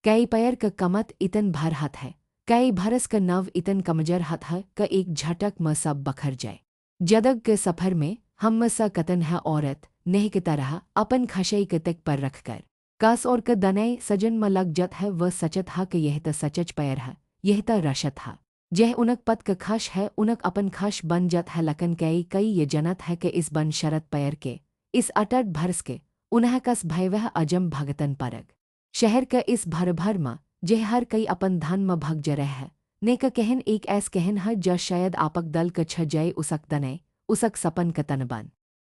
कई पैर का कमत इतन भर हथ है, कई भरस का नव इतन कमजर हथ है का एक झटक में सब बखर जाए। जदग के सफर में हम सा कतन है औरत नेह की तरह अपन खशई के तक पर रखकर कस और क दनय सजन में लग जत है वह सचत हा कि यह त सचच पैर है, यह त रशत हा। जह उनक पत क खश है उनक अपन खश बन जत है लकन कई कई ये जनत है कि इस बन शरत पैर के इस अटट भरस के उन्ह कस भय वह अजम भगतन परग। शहर का इस भर भर में जेह हर कई अपन धन में भग ज रह है, ने का कहन एक ऐस कहन है ज शायद आपक दल क छ जय उसक दने उसक सपन क तन बन।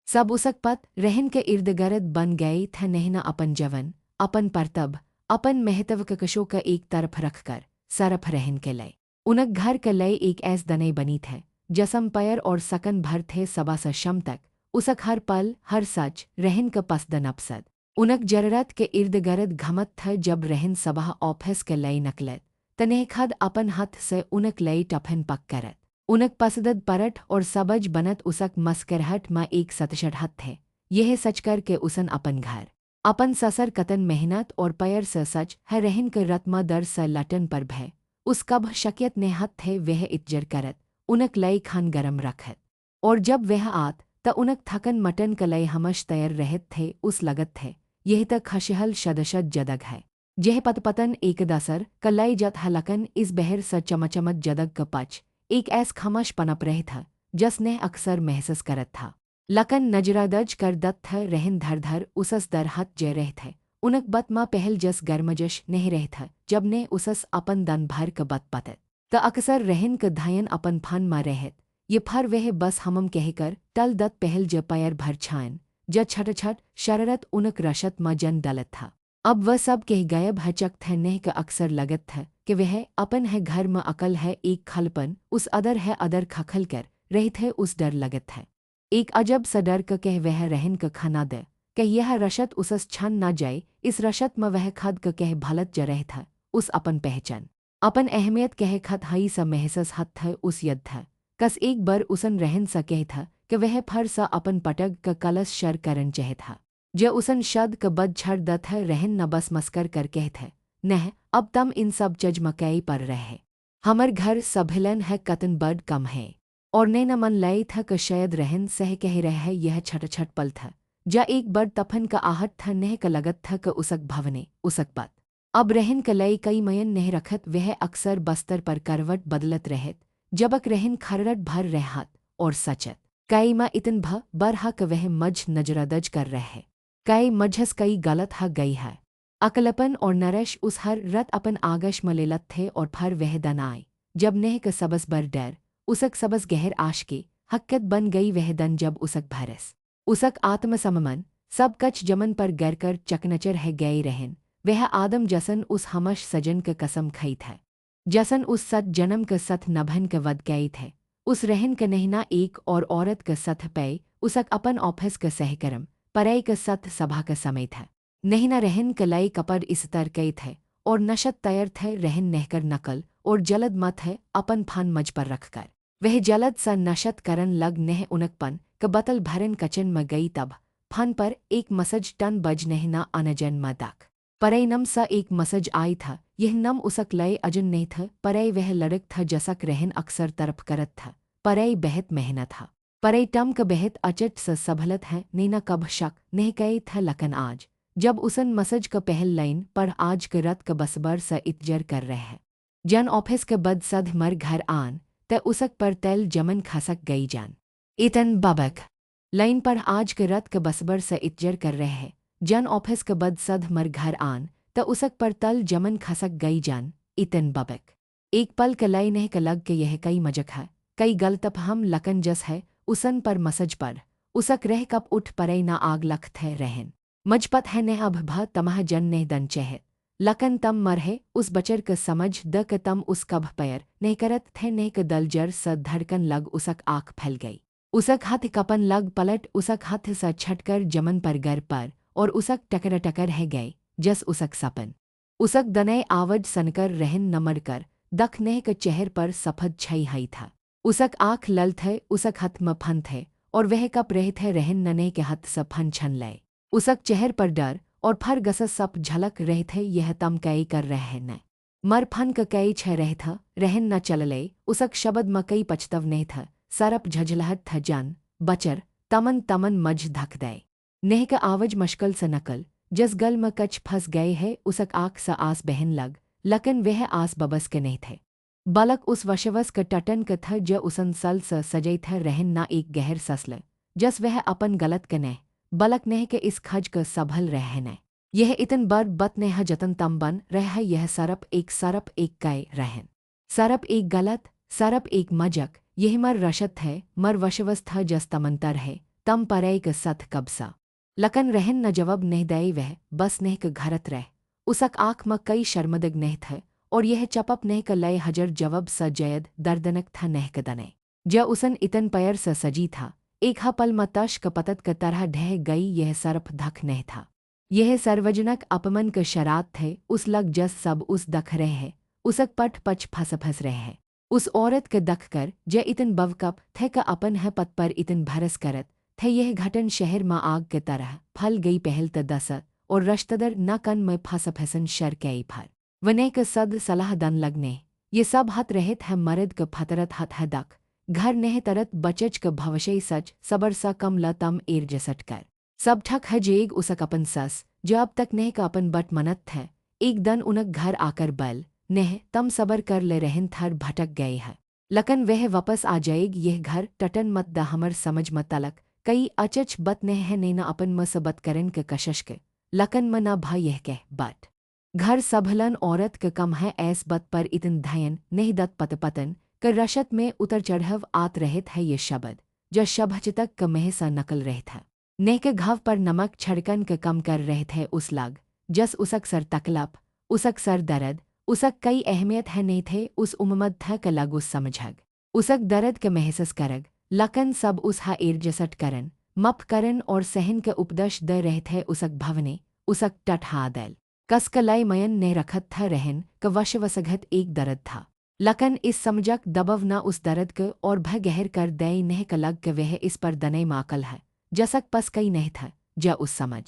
सब उसक पत रहन के इर्द गिर्द बन गए थ नहना अपन जवन अपन परतब अपन महत्व क कशो का एक तरफ रखकर सरफ रहन के लय उनक घर के लय एक ऐस दने बनी थे जसम पैर और सकन भर थे सबा स शम तक उसक हर पल हर सच रहन क पसदन अपसद उनक जरूरत के इर्द गिर्द घमत थ जब रहन सबह ऑफिस के लय नकलत तनेह खद अपन हाथ से उनक लय टफन पक करत उनक पसदद परट और सबज बनत उसक मस्करहट मा एक सतशट हथ थे। यह सच कर के उसन अपन घर अपन ससर कतन मेहनत और पैर से सच है रहन के रत्मा दर से लटन पर भय उस कब शकियत ने हथ थे वह इतजर करत उनक लय खान गरम रखत और जब वह आत त उनक थकन मटन क लय हमश तैर रहत थे उस लगत थे यह तक खशहल शदशत जदग है। जेह पतपतन एक दसर क लय जत हलकन इस बहर स चमचमत जदग क पच एक ऐस खमश पनप रह था जसने अक्सर महसूस करत था। लकन नजरादज कर दत थ रहन धर धर उसस दर हथ जय रह थे उनक बत मा पहल जस गर्मजश नहीं रह था जब ने उसस अपन दन भर क बत पतत त अक्सर रहन क धयन अपन फन मा रहत ये फर वह बस हमम कहकर टल दत पहल ज पैर भर छान ज छट छट शररत उनक रशत मा जन डलत था। अब वह सब कह गायब हचक थ नेह का अक्सर लगत था कि वह अपन है घर में अकल है एक खलपन उस अदर है अदर खखल कर रही थे उस डर लगत है एक अजब सा डर क कह वह रहन क खना दे कह यह रशत उसस छन ना जाए इस रशत में वह खद क कह भलत ज रह था उस अपन पहचान अपन अहमियत कह खत हई सा महसस हथ थ उस यद था कस एक बार उसन रहन सा कह था कि वह फर सा अपन पटग क कलस शर करन चह था ज उसन शद क बद छड़ दत है रहन न बस मस्कर कर कह थे नह अब तम इन सब जज मकई पर रहे हमर घर सभिलन है कतन बड कम है और ने न मन लय था क शायद रहन सह कह रह है यह छट छट पल था जा एक बड़ तफन का आहट था नह क लगत था क उसक भवने उसक पत अब रहन क लय कई मयन नह रखत वह अक्सर बस्तर पर करवट बदलत रहत जबक रहन खररट भर रहत और सचत कई मा इतन भ बरहा क वह मज नजरदज कर रहे कई मझस कई गलत हा गई है अकलपन और नरश उस हर रत अपन आगश मलेलत थे और फर वह दन आए जब नेह क सबस बर डर उसक सबस गहर आश के हक्कत बन गई वह दन जब उसक भरस उसक आत्मसममन सब कच जमन पर गर कर चकनचर है गए रहन वह आदम जसन उस हमश सजन क कसम खई था जसन उस सत जन्म क सथ नभन क वद गई थे उस रहन क नहना एक और औरत क सथ पै उसक अपन ऑफिस क सहकर्म परई क सत सभा क समय था नहना रहन क लय कपड़ इस तर कई थे और नशत तैर थे रहन नहकर नकल और जलद मत है अपन फान मज पर रखकर वह जलद सा नशत करन लग नह उनकपन क बतल भरन कचन में गई तब फन पर एक मसज टन बज नहना अनजन मदाक परई नम सा एक मसज आई था यह नम उसक लय अजन नहीं था परई वह लड़क था जसक रहन अक्सर तरफ करत था परई बेहत मेहनत था परई टम क बेहत अचट स सबलत है नैना कब शक नह कई था लकन आज जब उसन मसज क पहल लाइन पर आज क रत क बसबर स इतजर कर रहे है जन ऑफिस क बद सध मर घर आन त उसक पर तेल जमन खसक गई जान इतन बबक लाइन पर आज क रत क बसबर स इतजर कर रहे है जन ऑफिस क बद सध मर घर आन त उसक पर तल जमन खसक गई जान इतन बबक एक पल क लय नह क लग के यह कई मजक है कई गलतप हम लकन जस है उसन पर मसज पर उसक रह कप उठ परई ना आग लख थे रहन मजपत है ने अब भ तमह जन ने दन चह लकन तम मर है उस बचर क समझ द क तम उस कभ पैर नहीं करत थे ने क दल जर स धड़कन लग उसक आँख फैल गई उसक हाथ कपन लग पलट उसक हाथ स छटकर जमन पर गर पर और उसक टकर टकर है गए जस उसक सपन उसक दनय आवज सनकर रहन नमड़ कर दख नेह क चेहर पर सफद छई हई था उसक आँख लल थे उसक हथ म फन थे और वह कप रहे थे रहन नने के हथ स फन छन लय उसक चेहर पर डर और फर गसस सप झलक रहे थे यह तम कई कर रहे न मर फन क कई छह रहे था रहन न चलले उसक शब्द म कई पछतव नहीं था सरप झझलहट था जान बचर तमन तमन मझ धक दे नेह का आवाज मुश्किल से नकल जस गल म कच फंस गए है उसक आँख सा आस बहन लकन वह आस बबस के नहीं थे बलक उस वशवस क टटन क था ज उसन सल स सजई था रहन ना एक गहर ससल जस वह अपन गलत के नह बलक नेह के इस खज क सबल रह न यह इतन बर बत नेह जतन तम बन रह यह सरप एक कै रहन सरप एक गलत सरप एक मजक यह मर रशत है मर वशवस था जस तमंतर है तम परई क सथ कबसा लकन रहन न जवाब नहीं दई वह बस नेह क घरत रह उसक आँख म कई शर्मदग नेह थे और यह चपप नेह क लय हजर जवाब स जयद दर्दनक था नेह क दने ज उसन इतन पैर स सजी था एक हा पल म तश क पतत क तरह ढह गई यह सरफ धख नहीं था यह सर्वजनक अपमन क शरात थे उस लग जस सब उस दख रहे है उसक पट पच फंस रहे है उस औरत क दख कर ज इतन बवकप थे क अपन है पत पर इतन भरस करत थे यह घटन शहर म आग के तरह फल गई पहल त दस और रश्तदर न कन में फंसन शर कई फर वने क सद सलाह दन लगने ये सब हत रहत है मरद क फतरत हत है दख घर नेह तरत बचच क भवशई सच सबर सा कम ल तम एर जसट कर सब ठक है जेग उसक अपन सस जो अब तक नेह का अपन बट मनत थे एक दन उनक घर आकर बल नेह तम सबर कर ले रहन थर भटक गए है लकन वह वापस आ जाएग यह घर टटन मत द हमर समझ मत तलक कई अचच बत नेह है ने न अपन म सबत करन के कशश के लकन म न भा यह कह बट घर सबलन औरत क कम है ऐस बत पर इतन धयन नहीं दत पतपतन क रशत में उतर चढ़व आत रहत है ये शब्द जो शभचतक क मह सा नकल रहे था नेह के घाव पर नमक छड़कन क कम कर रहे थे उस लाग जस उसक सर तकलप उसक सर दर्द उसक कई अहमियत है नहीं थे उस उम्मद था क लग उस समझग उसक दर्द के महसस करग लकन सब उस हा एर जसट करन मप करन और सहन के उपदश द रहे थे उसक भवने उसक टट हा दैल कस क लय मयन ने रखत था रहन क वशवसघत एक दर्द था लकन इस समझक दबव न उस दर्द क और भ गहर कर दय नह क लग के वह इस पर दनय माकल है जसक पस कई नहीं था ज उस समझ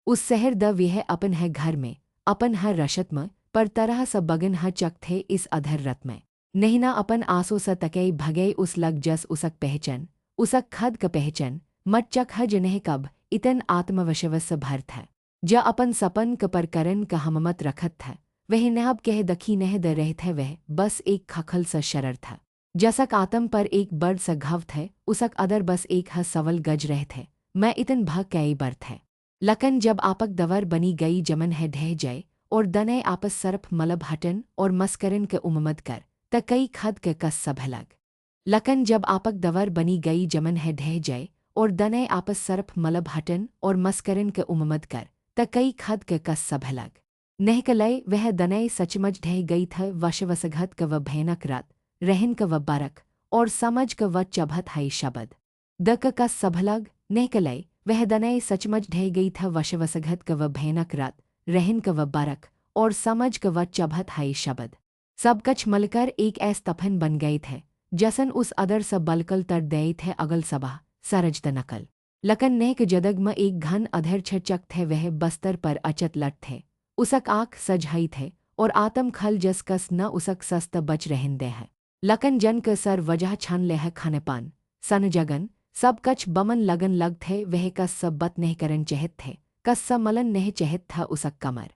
उस शहर द वह अपन है घर में अपन है रशत में पर तरह सब बगन ह चक थे इस अधर रत में नहीं ना अपन आंसू स तकई भगई उस लग जस उसक पहचन उसक खद क पहचन मत चक ह जनेह कब इतन आत्मवशवस भर था ज अपन सपन क पर करन क हममत रखत था वह नहब कह दखी नह द रहे थे वह बस एक खखल स शरर था जसक आतम पर एक बर्ड स घव थे उसक अदर बस एक ह सवल गज रहे थे मैं इतन भाग कई बर थे लकन जब आपक दवर बनी गई जमन है ढह जाए और दनय आपस सरफ मलब हटन और मस्करन के उम्मद कर त कई खद के कस सभलग लकन जब आपक दवर बनी गई जमन है ढह जाए और दनय आपस सरफ मलब हटन और मस्करन के उम्मद कर त कई खद के कस सभलग नह कलय वह दनय सचमच ढह गई थ वशवसघत क व भैनक रात रहन क व बारक और समझ क व चभत हाई शब्द द क कस सभलग नह कलय वह दनय सचमच ढह गई थ वशवसघत क व भैनक रात रहन क व बारक और समझ क व चभत हाई शब्द सब कछ मलकर एक ऐस तफन बन गए थे जसन उस अदर सब बलकल तर दये थे अगल सबा सरज द नकल लकन नेह क जदग म एक घन अधर छचक थे वह बस्तर पर अचत लट थे उसक आँख सजहाई थे और आतम खल जस कस न उसक सस्त बच रहन दे है लकन जन क सर वजह छन ले है खानेपान सन जगन सब कछ बमन लगन लग थे वह कस सब बत नेह करन चहत थे कस स मलन नेह चहत था उसक कमर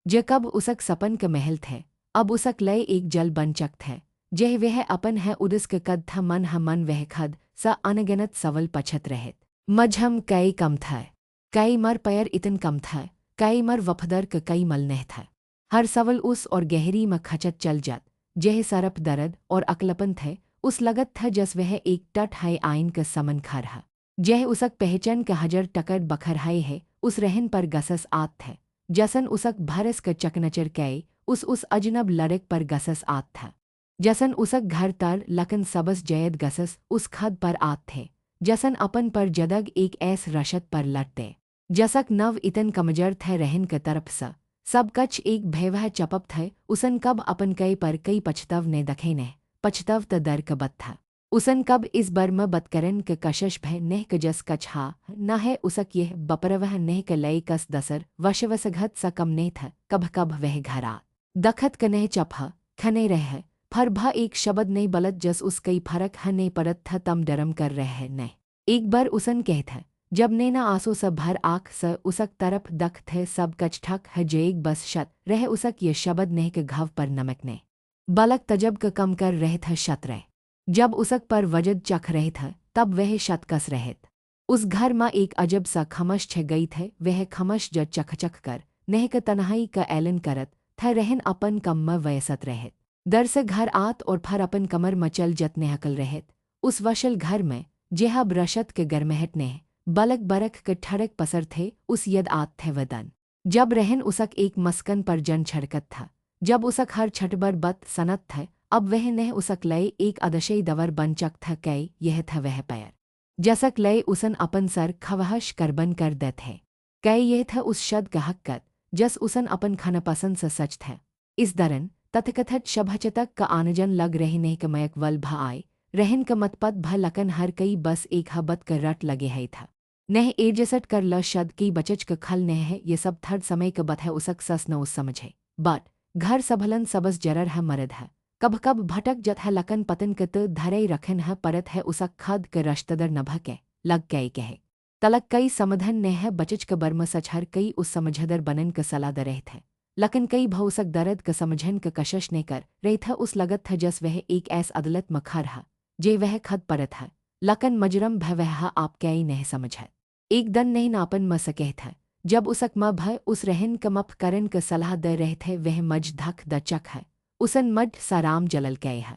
ज कब उसक सपन क महल थे अब उसक लय एक जल बन चक थे जह वह अपन है उदस क कद था मन ह मन वह खद स अनगिनत सवल पछत रहत मझम कई कम था कई मर पैर इतन कम था कई मर वफदर क कई मल नह था हर सवल उस और गहरी म खचत चल जात जह सरप दर्द और अकलपन थे उस लगत था जस वह एक टट हाय आइन क समन खा रहा जह उसक पहचन क हजर टकर बखर हाय है उस रहन पर गसस आत थे जसन उसक भरस क चकनचर कै उस अजनब लड़क पर गसस आत था जसन उसक घर तर लकन सबस जयद गसस उस खद पर आत थे जसन अपन पर जदग एक ऐस रशत पर लटते जसक नव इतन कमजर थे रहन क तरफ सा सब कच एक भयवह चपप थे उसन कब अपन कई पर कई पछतव ने दखे ने पछतव त दर क बत था उसन कब इस बर्म बतकरन के कशश भय नेह क जस कछा न है उसक यह बपरवह नेह क लय कस दसर वशवसघत स कम नेह थ कभ कभ वह घरा दखत क नेह चपह खने रह फर भा एक शब्द नहीं बलत जस उस कई फरक ह ने परत थ तम डरम कर रह ने एक बार उसन कहत है जब ने न आंसू स भर आँख स उसक तरफ दख थे सब कच ठक है जेग बस शत रह उसक ये शब्द नेह के घाव पर नमक ने बालक तजब क कम कर रहे थ शत रह जब उसक पर वजद चख रहे थ तब वह शत कस रहत उस घर माँ एक अजब सा खमश छ गई थे वह खमश जब चख कर नेह क तनहाई क ऐलन करत थ रहन अपन कम म वयसत रहत दर से घर आत और फर अपन कमर मचल जत नेहकल रहत उस वशल घर में जेहा ब्रशत के गरमहट नेह बलक बरख के ठड़क पसर थे उस यद आत थे वदन जब रहन उसक एक मस्कन पर जन छड़कत था जब उसक हर छटबर बत सनत थे अब वह नेह उसक लय एक अदशई दवर बन चक था कै यह था वह पैर जसक लय उसन अपन सर खवहश करबन कर दे थे कै यह था उस शद का हक्कत जस उसन अपन खन पसंद से सच थे इस दरन तथकथत शभचतक का आनजन लग रहने क मयक वल भ आए रहन क मतपत भ लकन हर कई बस एक हबत कर रट लगे है था नह एजसट कर ल शद की बचच क खल नह है ये सब थर्ड समय क बत है उसक सस न उस समझे बट घर सबलन सबस जरर है मरद है कब कब भटक जत है लकन पतन कत धरई रखन है परत है उसक खद क रश्तदर नभ के लग गए कहे तलक कई समधन ने है बचच क बर्म सच हर कई उस समझदर बनन क सलाह द रहे थे लकन कई भौसक दर्द क समझन क कशश ने कर रही था उस लगत था जस वह एक ऐस अदलत मखर हा जे वह खद परत है लकन मजरम भ वह आप कई नहीं समझ है एक दन नहीं नापन म सकह था जब उसक म भय उस रहन क मप करन क सलाह द रहे थे वह मज धक द चक है उसन मड साराम जलल गए है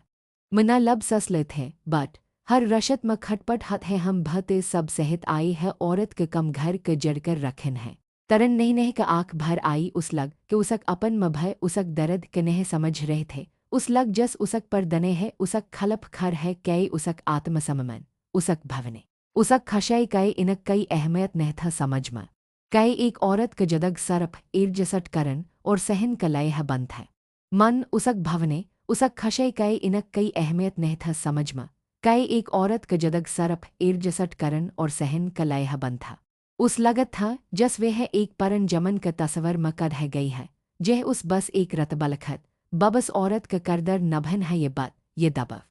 मना लब सस ले थे बट हर रशत म खटपट हत है हम भते सब सहित आई है औरत के कम घर के जड़कर रखन है तरन नहीं का आँख भर आई उस लग के उसक अपन म भय उसक दर्द के नह समझ रहे थे उस लग जस उसक पर दने है उसक खलप खर है कई उसक आत्मसममन उसक भवने उसक खशय कई इनक कई अहमियत नह था समझ म कई एक औरत के जदग सरप इर्जसट करन और सहन क लय है बंद है मन उसक भवने उसक खशय कई इनक कई अहमियत नह था समझ म कई एक औरत के जदग सरप इर्जसट करन और सहन क लय है बंद था उस लगत था जस वह एक परन जमन का तस्वर म कद है गई है जह उस बस एक रत बलखत बबस औरत का करदर नभन है ये बात ये दबव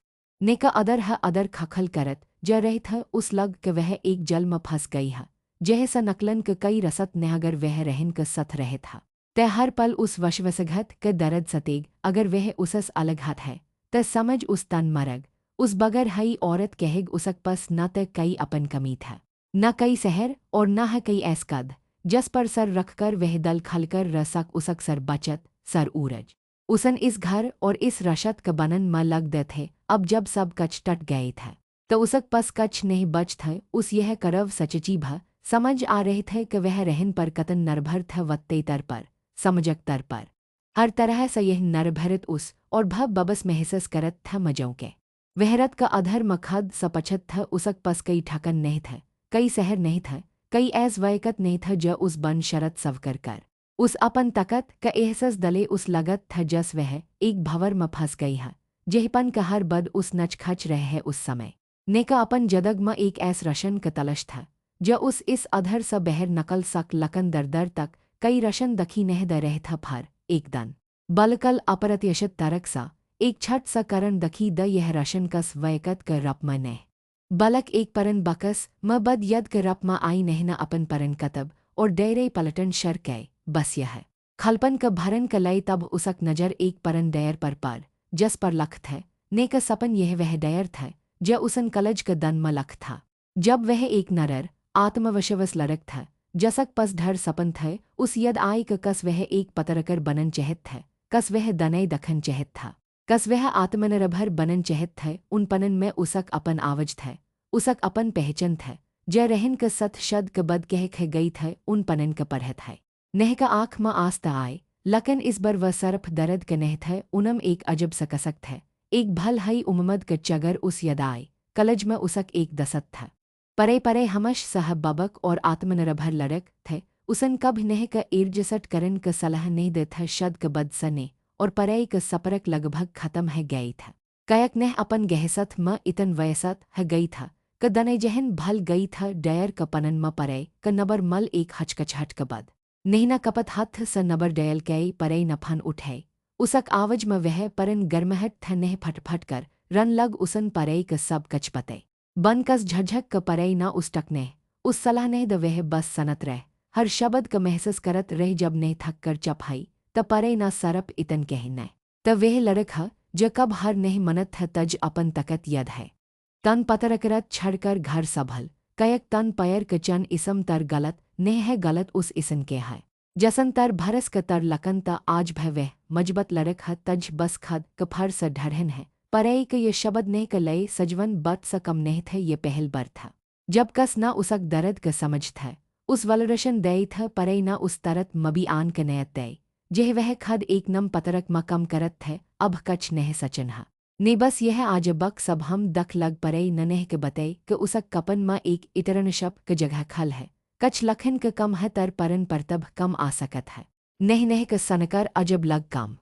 ने का अदर है अदर खखल करत ज रही था उस लग के वह एक जल में फंस गई है जह स नकलन के कई रसत नेहगर वह रहन के सथ रहे था तय हर पल उस वशवसघत के दर्द सतेग अगर वह उसस अलग हाथ है त समझ उस तन मरग उस बगर हई औरत कहेग उसक पस न त कई अपन कमी था न कई सहर और न है कई ऐसकद जस पर सर रखकर वह दल खलकर रसक उसक सर बचत सर ऊरज उसन इस घर और इस रशत क बनन म लग दे थे अब जब सब कच टट गए थे तो उसक पस कच नहीं बच थे उस यह करव सचची भ समझ आ रहे थे कि वह रहन पर कतन नरभर थ वत्ते तर पर समझक तर पर हर तरह से यह नरभरित उस और भव बबस महसस करत था मजों के वहरत का अधर मखद सपछत था उसक पस कई ठकन नहीं थे कई सहर नहीं था कई ऐस वयकत नहीं था ज उस बन शरत सवकर कर उस अपन तकत का एहसस दले उस लगत था जस वह एक भवर में फंस गई है जेहपन का हर बद उस नच खच रहे है उस समय ने का अपन जदग में एक ऐस रशन का तलश था ज उस इस अधर स बहर नकल सक लकन दर दर तक कई रशन दखी नह द रहे था फर एक दन बलकल अपरत्यशत तरक सा एक छठ सा करण दखी द यह रशन कस वयकत कर रप में नह बलक एक परन बकस म बद यद के रप म आई नहना अपन परन कतब और डेरे पलटन शर कै बस यह खलपन क भरन क लय तब उसक नजर एक परन डयर पर जस पर लख थे ने का सपन यह वह डयर था ज उसन कलज क दन म लख था जब वह एक नरर आत्मवशवस लड़क था जसक पस ढर सपन थे उस यद आई क कस वह एक पतरकर बनन चहत थे कस वह दनई दखन चहत था कस वह आत्मनरभर बनन चहत थे उन पनन में उसक अपन आवज थे उसक अपन पहचन थे ज रहन क सत शद क बद कह ख गई थे उन पनन क परहत है नह का आँख म आस्ता आए लकन इस बर व सरफ दर्द क नह थे उनम एक अजब सकसक थे एक भल हई उममद क चगर उस यदाए कलज में उसक एक दसत था परे परे हमश साहब बबक और आत्मनरभर लड़क थे उसन कब नह क इर्जसट करन क सलाह नहीं दे था शद क बद सने और परे क सपरक लगभग खत्म है गई था। कयक ने अपन गहसत म इतन वयसत है गई था क दने जहन भल गई था डयर क पनन म परे क नबर मल एक हचकचहट क बद नेहना कपत हथ स नबर डयल कई परे नफन उठे उसक आवज म वह परन गर्महट थ नेह फटफट कर रन लग उसन परे क सब कच पते बन कस झझक क परे न उस टकने उस सलाह ने द वह बस सनत रह हर शब्द क महसूस करत रह जब ने थक कर चपहाई त परे न सरप इतन कहने त वह लड़क ह ज कब हर नहीं मनत है तज अपन तकत यद है तन पतरकरत छड़कर घर सभल कयक तन पयर क चन इसम तर गलत नेह है गलत उस इसन के है जसन तर भरस क तर लकन त आज भय वह मजबत लड़क है तज बस खद क फर स ढरहन है परई क ये शब्द नेह क लय सजवन बत स कम नेह थे ये पहल बर था जब कस न उसक दर्द क समझ था उस वलरशन दई था परई न उस तरत मबी आन क नयत दई जेह वह खद एक नम पतरक म कम करत थे अब कच नेह सचनहा ने बस यह आजबक सब हम दख लग परई न नेह के बतई क उसक कपन म एक इतरन शप क जगह खल है कच लखन क कम है तर परन परतब कम आ सकत है नेह नेह क सनकर अजब लग काम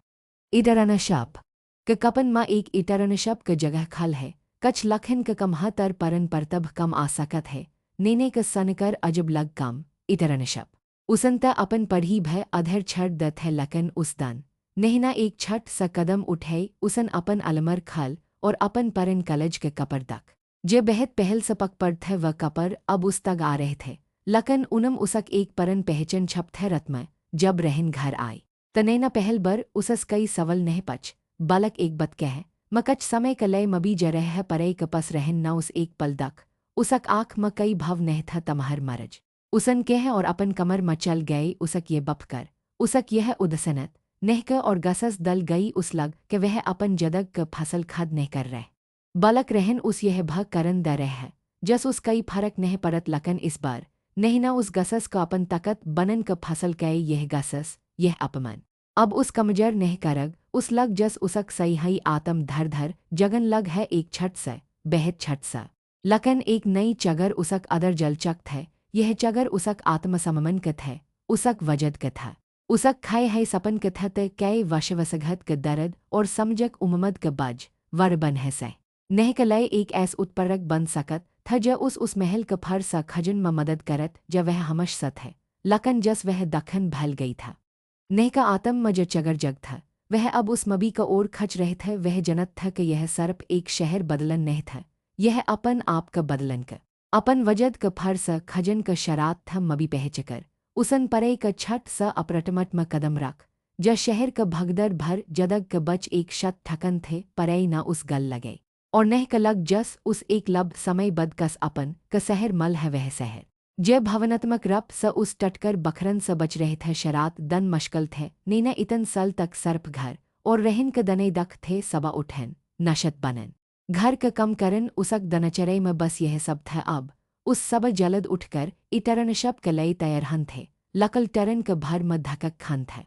इतरन शप क कपन म एक इतरन शप क जगह खल है कच लखन क कम है तर परन परतब कम आ सकत है नेने क सनकर अजब लग काम इतरन शप उसंत अपन पढ़ी भय अधर छड़ दत है लकन उस दान नेहना एक छठ सा कदम उठे उसन अपन अलमर खाल और अपन परन कलज के कपर दक जे बेहद पहल सपक पड़ थे वह कपर अब उस तक आ रहे थे लकन उनम उसक एक परन पहचन छप थे रत्म जब रहन घर आए तनैना पहल बर उसस कई सवल नह पच बालक एक बत कह मकच समय कलय मबी जरह है परई कपस रहन न उस एक पल दक उसक आँख म कई भव नह था तमहर मरज उसन कह और अपन कमर म चल गए उसक ये बप कर उसक यह उदसनत नेहक और गसस दल गई उस लग के वह अपन जदग क फसल खद नहीं कर रहे बालक रहन उस यह भ करन द रह है जस उस कई फरक नह परत लकन इस बार नहीं न उस गसस का अपन तकत बनन क फसल कई यह गसस यह अपमान अब उस कमजर नह करग उस लग जस उसक सही हई आतम धर धर जगन लग है एक छट स बेहद छट सा लकन एक नई चगर उसक अदर जलचक है यह चगर उसक आत्मसममन कथ है उसक वजद कथा उसक खाए है सपन कथत कै वशवसघत क दर्द और समझक उममद क बाज वर बन है सै नह कलय एक ऐस उत्परक बन सकत था ज उस महल क फर सा खजन म मदद करत ज वह हमश सत है लकन जस वह दखन भल गई था नह का आतम म ज चगर जग था वह अब उस मबी का ओर खच रहे थे वह जनत था कि यह सर्प एक शहर बदलन नहीं था यह अपन आप का बदलन का अपन वजद क फर स खजन क शरात था मबी पहचकर उसन परे क छठ स अपरटमट म कदम रख ज शहर क भगदर भर जदग क बच एक शत ठकन थे परई न उस गल लगे और नह क लग जस उस एक लब समय बद कस अपन क सहर मल है वह सहर जय भवनात्मक रप स उस टटकर बखरन स बच रहे थे शरात दन मश्कल थे नीना इतन सल तक सर्प घर और रहन क दने दख थे सबा उठन नशत बनन घर क कम करन उसक दनचरे में बस यह सब था अब उस सब जलद उठकर इतरन शब क लई तैरहन थे लकल टरन क भर म धकक खान थे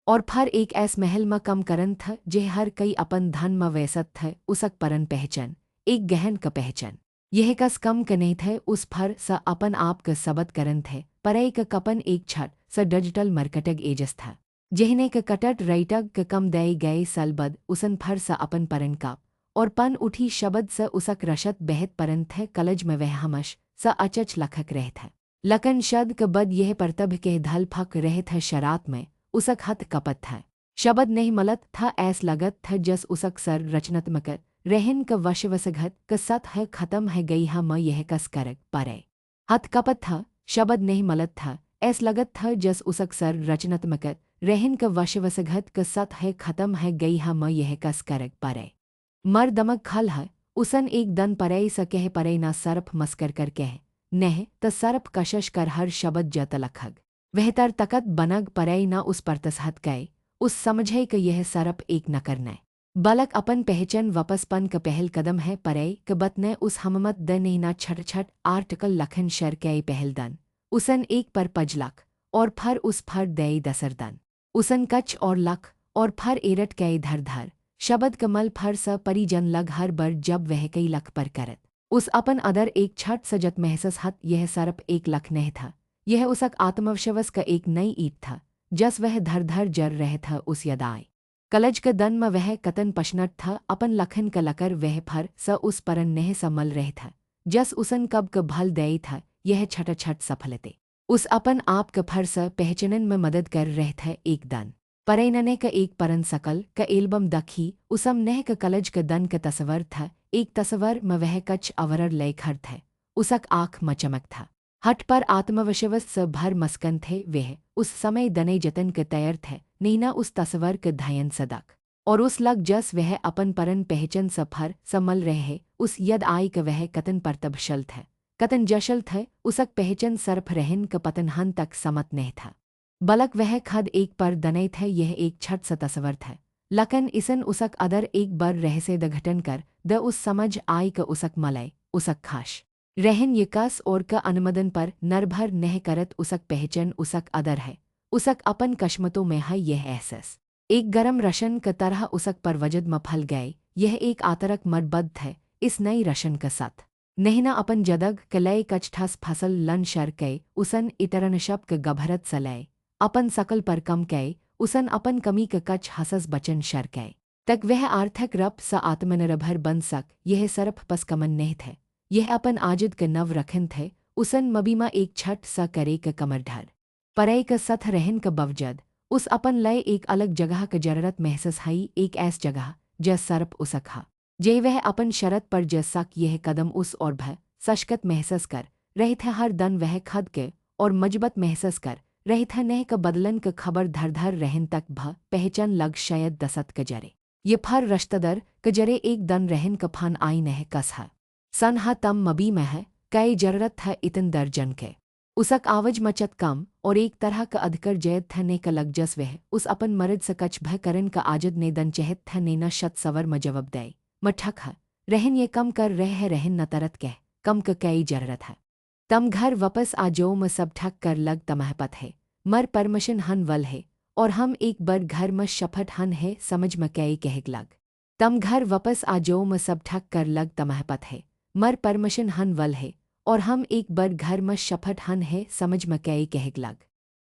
और फर एक ऐस महल म कम करन था जे हर कई अपन धन म वैसत थे उसक परन पहचन एक गहन क पहचन यह कस कम क नहीं थे उस फर स अपन आप क सबत करन थे परई क कपन एक छट स डिजिटल मरकटग एजस था जेहने क कटट रईटग क कम दई गए सलबद उसन फर स अपन परन काप और पन उठी शब्द स उसक रशत बेहद परन थे कलज में वह हमश स अचच लखक रह था लकन शद क बद यह परतब के धल फक रहे थे शरात में उसक हत कपत था शब्द नहीं मलत था ऐस लगत था जस उसक सर रचनात्मक रहन क वशवसघत क सत है खत्म है गई हा म यह कस करक परे हत कपत था शब्द नहीं मलत था ऐस लगत था जस उसक सर रचनात्मक रहन क वशवसघत क सत है खत्म है गई हा म यह कस करक परे मर दमक खल है उसन एक दन परई स कह परई ना सरप मस्कर कर कह नह त सरप कशश कर हर शब्द जत लखग वह तर तकत बनग परई ना उस पर तसहत गए उस समझे क यह सरप एक न करने बालक अपन पहचन वापस पन क पहल कदम है परई क बत ने उस हममत द नहीं ना छट छट आर्टिकल लखन शर कई पहल दन उसन एक पर पजलक और फर उस फर दई दसरदन उसन कच और लख और फर एरट कई धर धर शब्द कमल फर स परिजन लग हर बर जब वह कई लख पर करत उस अपन अदर एक छठ सजत महसस हत यह सरप एक लख नह था यह उसक आत्मविश्वास का एक नई ईट था जस वह धर धर जर रह था उस यदाय कलज क दन म वह कतन पशनट था अपन लखन क लकर वह फर स उस परन नेह समल रहे था जस उसन कब क भल दई था यह छट छट सफलते उस अपन आप क फर स पहचनन में मदद कर रहे था एक दन परैनने क एक परन सकल क एल्बम दखी उसम नेह क कलज क दन क तस्वर था एक तस्वर में वह कच अवरर लय खर थे उसक आँख में चमक था हट पर आत्मविश्वास स भर मस्कन थे वह उस समय दने जतन के तैयार थे नीना उस तस्वर के धयन सदक और उस लग जस वह अपन परन पहचन सफर समल रहे उस यद आई क वह कतन पर तबशल थे कतन जशल थे उसक पहचन सरफ रहन क पतन हन तक समत नहीं था बलक वह खद एक पर दने थे यह एक छट स तस्वर थे लकन इसन उसक अदर एक बार रहसे द घटन कर द उस समझ आई क उसक मलय उसक खाश रहन यकास और का अनुमदन पर नरभर नह करत उसक पहचन उसक अदर है उसक अपन कश्मतों में है यह एहसास एक गरम रशन क तरह उसक पर वजद में फल गए यह एक आतरक मरबद्ध है इस नई रशन का साथ नहिना अपन जदग कलय कचठास फसल लन शर कय उसन इतरन शब क गभरत सलय अपन सकल पर कम कय उसन अपन कमी क कच हसस बचन शर कय तक वह आर्थक रब स आत्मनिर्भर बन सक यह सरफ पस कमन नहीं थे यह अपन आजिद क नव रखन थे उसन मबीमा एक छठ सा करे क कमर ढर परय क सथ रहन क बवजद उस अपन लय एक अलग जगह क जरूरत महसूस हई एक ऐस जगह जस सरप उसक हा जे वह अपन शरत पर जसक यह कदम उस और भय सशकत महसूस कर रहे थे हर दन वह खद के और मजबत महसूस कर रहे थे नह क बदलन क खबर धर धर रहन तक भ पहचान लग शायद दसत क जरे ये फर रश्तदर क जरे एक दन रहन क फान आई नह कस हा सन हा तम मबी में है कई जरूरत था इतन दर्जन के उसक आवज मचत कम और एक तरह का अधिकर जैद था ने का लग जस वह उस अपन मर्द स कच भय करन का आजद ने दन चहत था नेना शत सवर म जवाब दे मठक है रहन ये कम कर रह है रहन न तरत कह कम क कई जरूरत है तम घर वापस आ जो म सब ठक कर लग तमहपत है मर परमशन हन वल है और हम एक बार घर म शपथ हन है समझ म कई कहक लग तम घर वापस आ जो म सब ठक कर लग तमहपत है मर परमशन हन वल है और हम एक बार घर में शपथ हन है समझ में कई कहक लग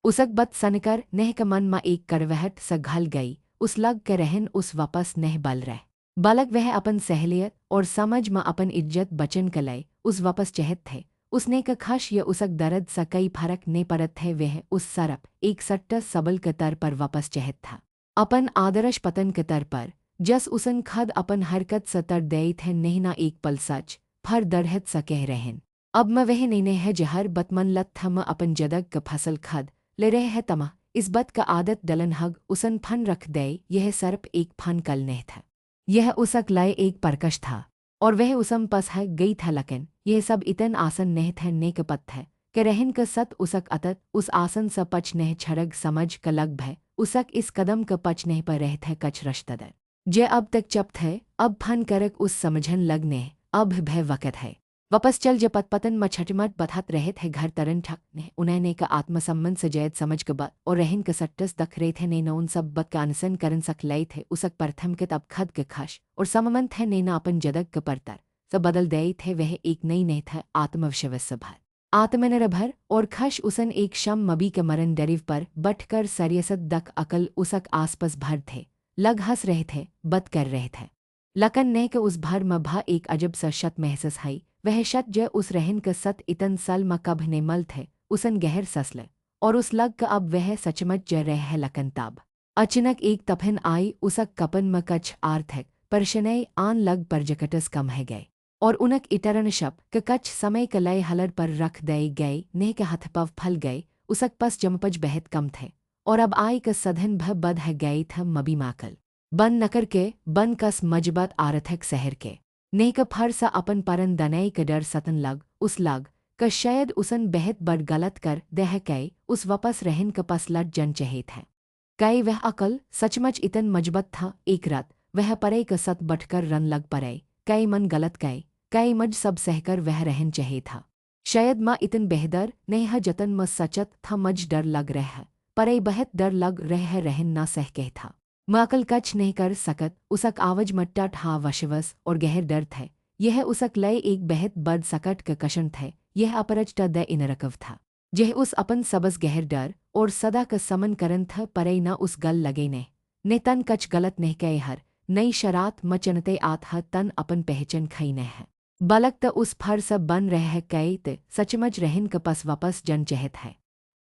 उसक बत सनकर नह क मन में एक कड़वहट स घल गई उस लग के रहन उस वापस नह बल रह बालक वह अपन सहलियत और समझ में अपन इज्जत बचन क लय उस वापस चहत थे उसने क खश या उसक दर्द स कई फरक ने परत थे वह उस सरप एक सट्टा सबल के तर पर वापस चहत था अपन आदर्श पतन के तर पर जस उसन खद अपन हरकत स तर दई थे नहिना एक पल सच फर दरहत सा कह रहन अब मैं वह नहीं है जहर बतमन लत थम अपन जदग क फसल खद ले रहे है तमा इस बत का आदत दलन हग उसन फन रख दे यह सर्प एक फन कल नहीं था यह उसक लय एक परकश था और वह उसम पस है गई था लकन यह सब इतन आसन नहीं थे ने क पत है के रहन क सत उसक अतत उस आसन स पच नह छड़ग समझ क लग भय उसक इस कदम क पच नहीं पर रह थे कच रश्तदर जे अब तक चप थे अब फन करक उस समझन लग ने अब भय वक़्त है वापस चल ज पतपतन म छटमट बथत रहे थे घर तरन ठक ने उन्हें का आत्मसम्मन से जैद समझ क बत और रहन क सट्टस दख रहे थे ने उन सब बत का अनसन करन सक लय थे उसक परथम के तब खद के खश और सममन थे ने अपन जदग क परतर सब बदल दे थे वह एक नई नहीं था आत्मविश्वास से भर आत्मनिर्भर और खश उसन एक शम मबी के मरन डरिव पर बट कर सरियसत दक अकल उसक आसपस भर थे लग हंस रहे थे बत कर रहे थे लकन ने के उस भर म भा एक अजब सा शत महसूस हई वह शत ज उस रहन क सत इतन सल म कभ ने मल थे उसन गहर ससल और उस लग क अब वह सचमच ज रह है लकन ताब अचानक एक तफन आई उसक कपन म कछ आर्थक परशनय आन लग पर जकटस कम है गए और उनक इतरन शप क कछ समय क लय हलर पर रख दे गए ने के हथपव फल गए उसक पस जमपज बहत कम थे और अब आई क सधन भ बद है गए थ मबी माकल बन नकर के बन कस मजबत आरथक शहर के ने क फर सा अपन परन दनई क डर सतन लग उस लग क शायद उसन बेहद बड़ गलत कर दह कई उस वापस रहन क पस लट जन चहेत है कई वह अकल सचमच इतन मजबत था एक रात वह परे क सत बटकर रन लग परे कई मन गलत कई मज सब सहकर वह रहन चहे था शायद माँ इतन बेहदर नेह जतन म सचत था मज डर लग रह परे बहुत डर लग रह रहन ना सह कह था माकल कच नहीं कर सकत उसक आवाज मट्टा ठा वशवस और गहर डर थे यह उसक लय एक बेहद बद सकट क कशन थे यह अपरज ट द इन रकव था यह उस अपन सबस गहर डर और सदा क समन करन था परे न उस गल लगे ने ने तन कच गलत नहीं कहे हर नई शरात मचनते आत ह तन अपन पहचन खई न है बलक त उस फर सब बन रह है कई त सचमच रहन कपस वापस जन चहत है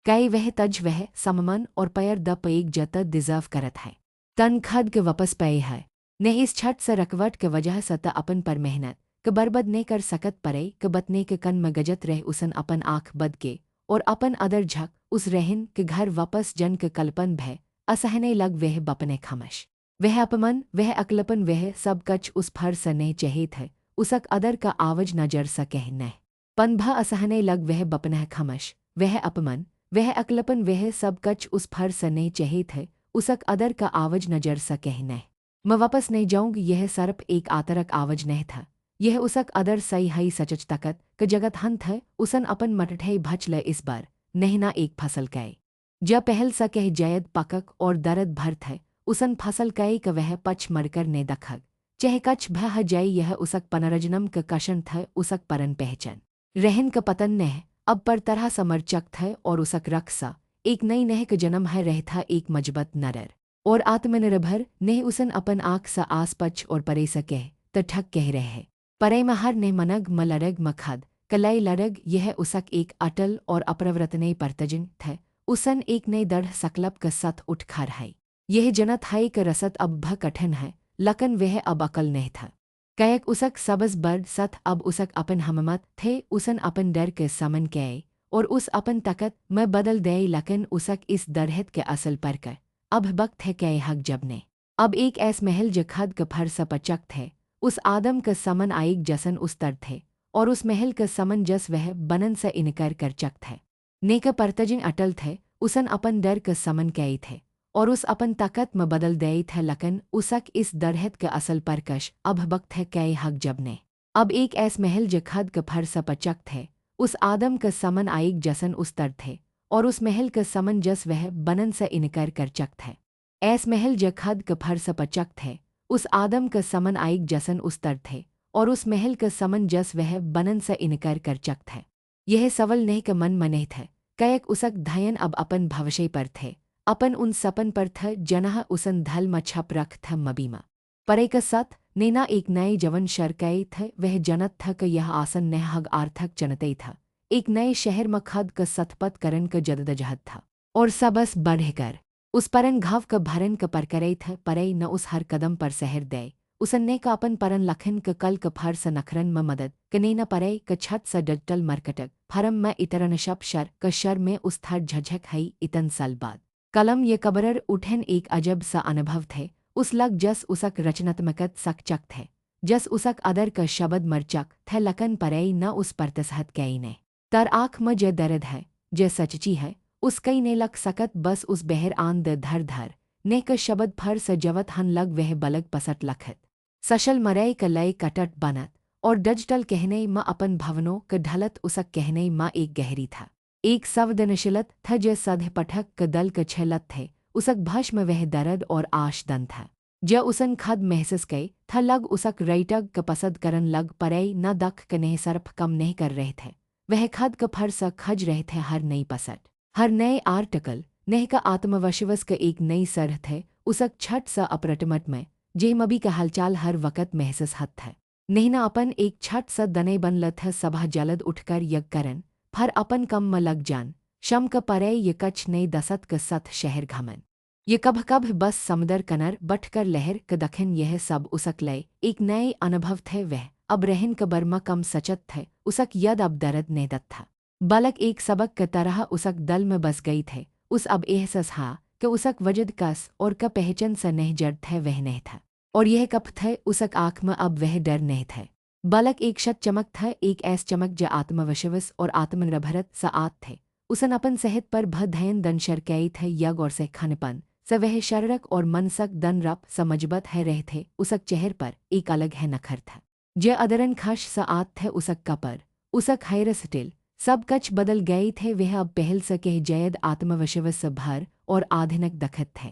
कई वह तज वह सममन और पैर द पेग जत डिजर्व करत है तन खद के वापस पे है ने इस छठ से रकवट के वजह सत अपन पर मेहनत क बर्बद ने कर सकत परे क बतने के कन में गजत रह उसन अपन आँख बद के और अपन अदर झक उस रहन के घर वापस जन के कल्पन भय असहने लग वह बपने खमश वह अपमन वह अकलपन वह सब कच उस फर से नहीं चहेत है उसक अदर का आवज न जर सके न पन भ असहने लग वह बपनह खमश वह अपमन वह अकलपन वह सब कच उस फर से नहीं चहेत है उसक अदर का आवज न जर सके न मैं वापस नहीं जाऊंगी यह सर्प एक आतरक आवज नहीं था यह उसक अदर सही हई सचच तकत क जगत हंत है उसन अपन मटठे भच ल इस बार नहना एक फसल कय ज पहल स कह जयद पकक और दरद भरत है उसन फसल कय क वह पच मरकर ने दखग चह कच भह जय यह उसक पनरजनम क कशन थ उसक परन पहचन रहन क पतन नह अब पर तरह समरचक थ और उसक रख सा एक नई नह क जन्म है रहता एक मजबत नरर और आत्मनिर्भर नेह उसन अपन आँख सा आस पच और परे स कह त ठक कह रहे है परे महर ने मनग मलरग मखद कलई लरग यह उसक एक अटल और अप्रवृतने परतजन थ उसन एक नई दढ़ सकलब क सत उठ खर है यह जनत है क रसत अब भ कठिन है लकन वह अब अकल नहीं था कैक उसक सबस बर्ड सत अब उसक अपन हममत थे उसन अपन डर के समन कय और उस अपन तकत मैं बदल दे लकन उसक इस दरहत के असल पर कर अब वक्त है कय हक जब ने अब एक ऐस महल ज खद क फर सपचक थे उस आदम क समन आइक जसन उस तर थे और उस महल क समन जस वह बनन से इनकार कर चक थे नेक परतजिन अटल थे उसन अपन डर क समन कई थे और उस अपन ताकत में बदल दई थे लकन उसक इस दरहत के असल परकश अब वक्त है कई हक जब ने अब एक ऐस महल ज खद क फर सपचक थे उस आदम क समन आइक जसन उस तर थे और उस महल क समन जस वह बनन से इनकार कर चक थे ऐस महल ज खद क फर सपचक थे उस आदम क समन आइक जसन उस तर थे और उस महल क समन जस वह बनन से इनकार कर चक थे यह सवल नहीं क मन मने थे कैक उसक धयन अब अपन भवशय पर थे अपन उन सपन पर थ जनह उसन धल मछप रख थ मबीमा परे क सत नेना एक नए जवन शरकई थ वह जनत थ क यह आसन नह हग आर्थक चनतई था एक नए शहर म खद क सतपत करन क जददजहद था और सबस बढ़कर उस परन घाव क भरन क पर करई थ परई न उस हर कदम पर सहर दे उसन्ने का अपन परन लखन क कल क फर स नखरन म मदद क नेना परई क छत स डटल मरकटक फरम म इतरन शप शर क शर में उस थर झझक हई इतन साल बाद कलम ये कबरर उठन एक अजब सा अनुभव थे उस लग जस उसक रचनात्मकत सकचक थे जस उसक अदर क शब्द मरचक थे लकन परई न उस पर तसहत कई ने तर आँख म ज दर्द है ज सचची है उस कई ने लक सकत बस उस बहर आन द धर धर ने क शब्द फर स जवत हन लग वह बलग पसट लखत सशल मरई क लय कटट बनत और डजटल कहने म अपन भवनों क ढलत उसक कहने म एक गहरी था एक सवदनशिलत थ ज सध पठक क दल क छलत थे उसक भस्म वह दर्द और आश दन था ज उसन खद महसूस कई थ लग उसक रईटग क पसद करन लग परई न दख क नेह सर्फ कम नहीं कर रहे थे वह खद क फर स खज रहे थे हर नई पसट हर नए आर्टकल नेह का आत्मवशवस क एक नई सरह थे उसक छठ स अप्रटमट में जे मबी का हलचाल हर वक़्त महसूस हत है नेहना अपन एक छठ स दने बन लथ सभा जलद उठकर यज्ञ करन फर अपन कम म लग जान शम क परे ये कछ नई दसत क सत शहर घमन ये कभ कभ बस समदर कनर बटकर लहर क दखन यह सब उसक लय एक नए अनुभव थे वह अब रहन क बर्मा कम सचत थे उसक यद अब दर्द ने दत था बलक एक सबक क तरह उसक दल में बस गई थे उस अब एहसास हा कि उसक वजद कस और क पहचन स नह जड़ थे वह नहीं था और यह कप थे उसक आँख में अब वह डर नहीं थे बलक एक शत चमक था एक ऐस चमक ज आत्मवशवस और आत्मनिर्भरत स आत थे उसन अपन सेहत पर भ धयन दन शरकई थे यग और से खनपन स वह शररक और मनसक दन रप समजबत है रहे थे उसक चेहर पर एक अलग है नखर था ज अदरन खश स आत थे उसक कपर उसक हैरस टिल सब कच बदल गई थे वह अब पहल स कह जयद आत्मवशवस स भर और आधुनिक दखत थे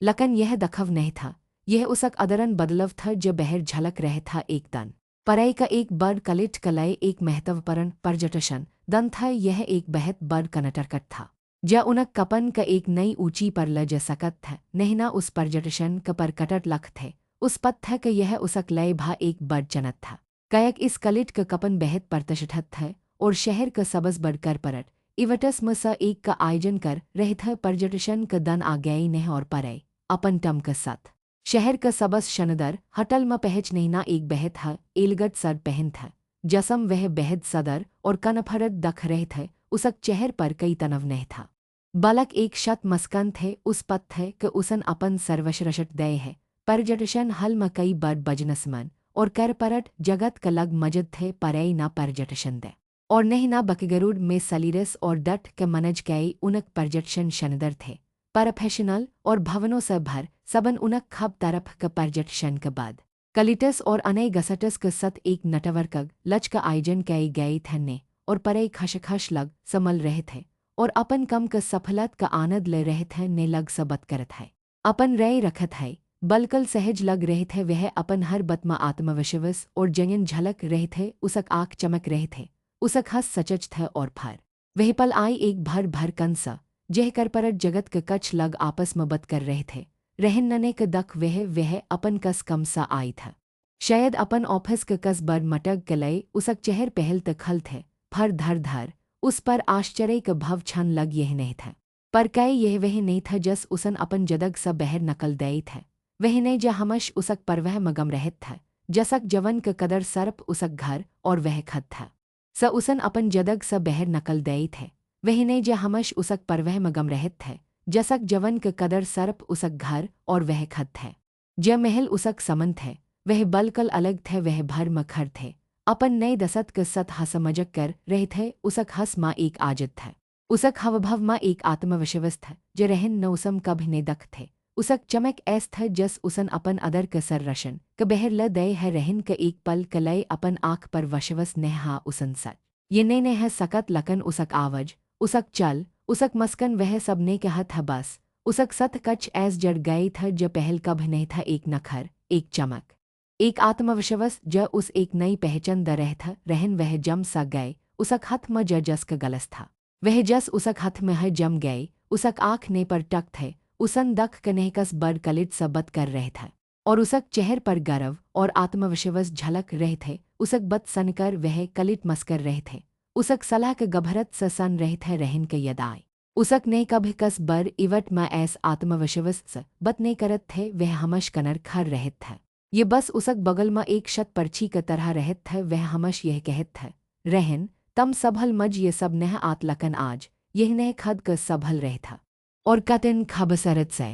लकन यह दखव नहीं था यह उसक अदरन बदलव था ज बहर झलक रहे था एक दन परई का एक बड़ कलिट कलय एक महत्वपूर्ण पर्यटन दन था यह एक बेहद बड़ कनटरकट था जा उनक कपन का एक नई ऊंची पर ल जा सकत था, नहना उस पर्यटन क पर कटट लख थे, उस पत था कि यह उसक लय भा एक बड़ चनत था। कयक इस कलिट का कपन बेहद परतशठत था, और शहर का सबस बड़ कर परट, इवटस में स एक का आयोजन कर रहे थे पर्यटन का दन आ गई नह और परय, अपन टम का सत। शहर का सबस शनदर, हटल में पहच नहीना एक बेहद है, एलगट सर पहन था, जसम वह बेहद सदर और कनफरत दख रहे थे, उसक चेहर पर कई तनव नहीं था। बालक एक शत मस्कन थे उस पत थे कि उसन अपन सर्वश्रशट दय है, पर्यटन हल में कई बड़ बजनसमन, और कर परट जगत का लग मजद थे परय ना पर्यटन दे। और नहीं ना बकगरुड़ में सलीरस और डट के मनज कई उनक पर्यटन शनदर थे, प्रोफेशनल और भवनों से भर सबन उनक खब तरफ का पर्यटन के बाद। कलिटस और अनय गसटस के सत एक नटवर्कग लच का आयोजन कई गए थे और परय खशखश लग समल रहे थे, और अपन कम का सफलत का आनंद ले रहे थे ने लग सबत करत है। अपन रय रखत है, बलकल सहज लग रहे थे वह अपन हर बत में आत्मविश्वास और जयन झलक रहे थे, उसक आँख चमक रहे थे, उसक हंस सचज थे और फर। वह पल आई एक भर भर कंसा, जह कर परट जगत के कच लग आपस में बत कर रहे थे, रहन नने के दख वह अपन कस कम सा आई था। शायद अपन ऑफिस के कस बर मटक के लय उसक चेहर पहल तक खल थे, फर धर धर उस पर आश्चर्य का भव छन लग यह नहीं था। पर कई यह वह नहीं था जस उसन अपन जदग स बहर नकल दई था, वह नहीं जा हमश उसक परवह मगम रहत था, जसक जवन का कदर सर्प उसक घर और वह खद था। स उसन अपन जदग स बहर नकल दई थे, वह नहीं जा हमश उसक परवह मगम रहत थे, जसक जवन का कदर सर्प उसक घर और वह खद थे। ज महल उसक समन थे, वह बलकल अलग थे, वह भर मखर थे, अपन नए दसत के सत हसमजक कर रहे थे, उसक हस माँ एक आजत था, उसक हवभव माँ एक आत्मविश्वास था, ज रहन न उसम कभ ने दख थे, उसक चमक ऐस था जस उसन अपन अदर के सर रशन क बहर ल दय है रहन के एक पल कलय अपन आँख पर वशवस नेह हा उसन सच। ये ने है सकत लकन उसक आवज, उसक चल, उसक मस्कन वह सब ने कहा था बस, उसक सत कच ऐस जड़ गई था ज पहल कभ नहीं था एक नखर, एक चमक, एक आत्मविश्वास ज उस एक नई पहचान द रह था रहन वह जम सा गए, उसक हथ में जस का गलस था, वह जस उसक हथ में है जम गए, उसक आँख ने पर टक थे, उसन दख कनेहकस बड़ कलिट सबत कर रहे था, और उसक चेहर पर गर्व और आत्मविश्वास झलक रहे थे, उसक बत सनकर वह कलिट मस्कर रहे थे, उसक सलाह के गभरत स सन रहे थे रहन के यदाय, उसक ने कभी कस बर इवट में ऐस आत्मविश्वास स बत ने करत थे, वह हमश कनर खर रहत था। ये बस उसक बगल में एक शत पर्ची के तरह रहत थे, वह हमश यह कहत थे, रहन तम सबल मज ये सब नह आत लकन आज, यह नह खद क सबल रह था। और कतिन खबसरत से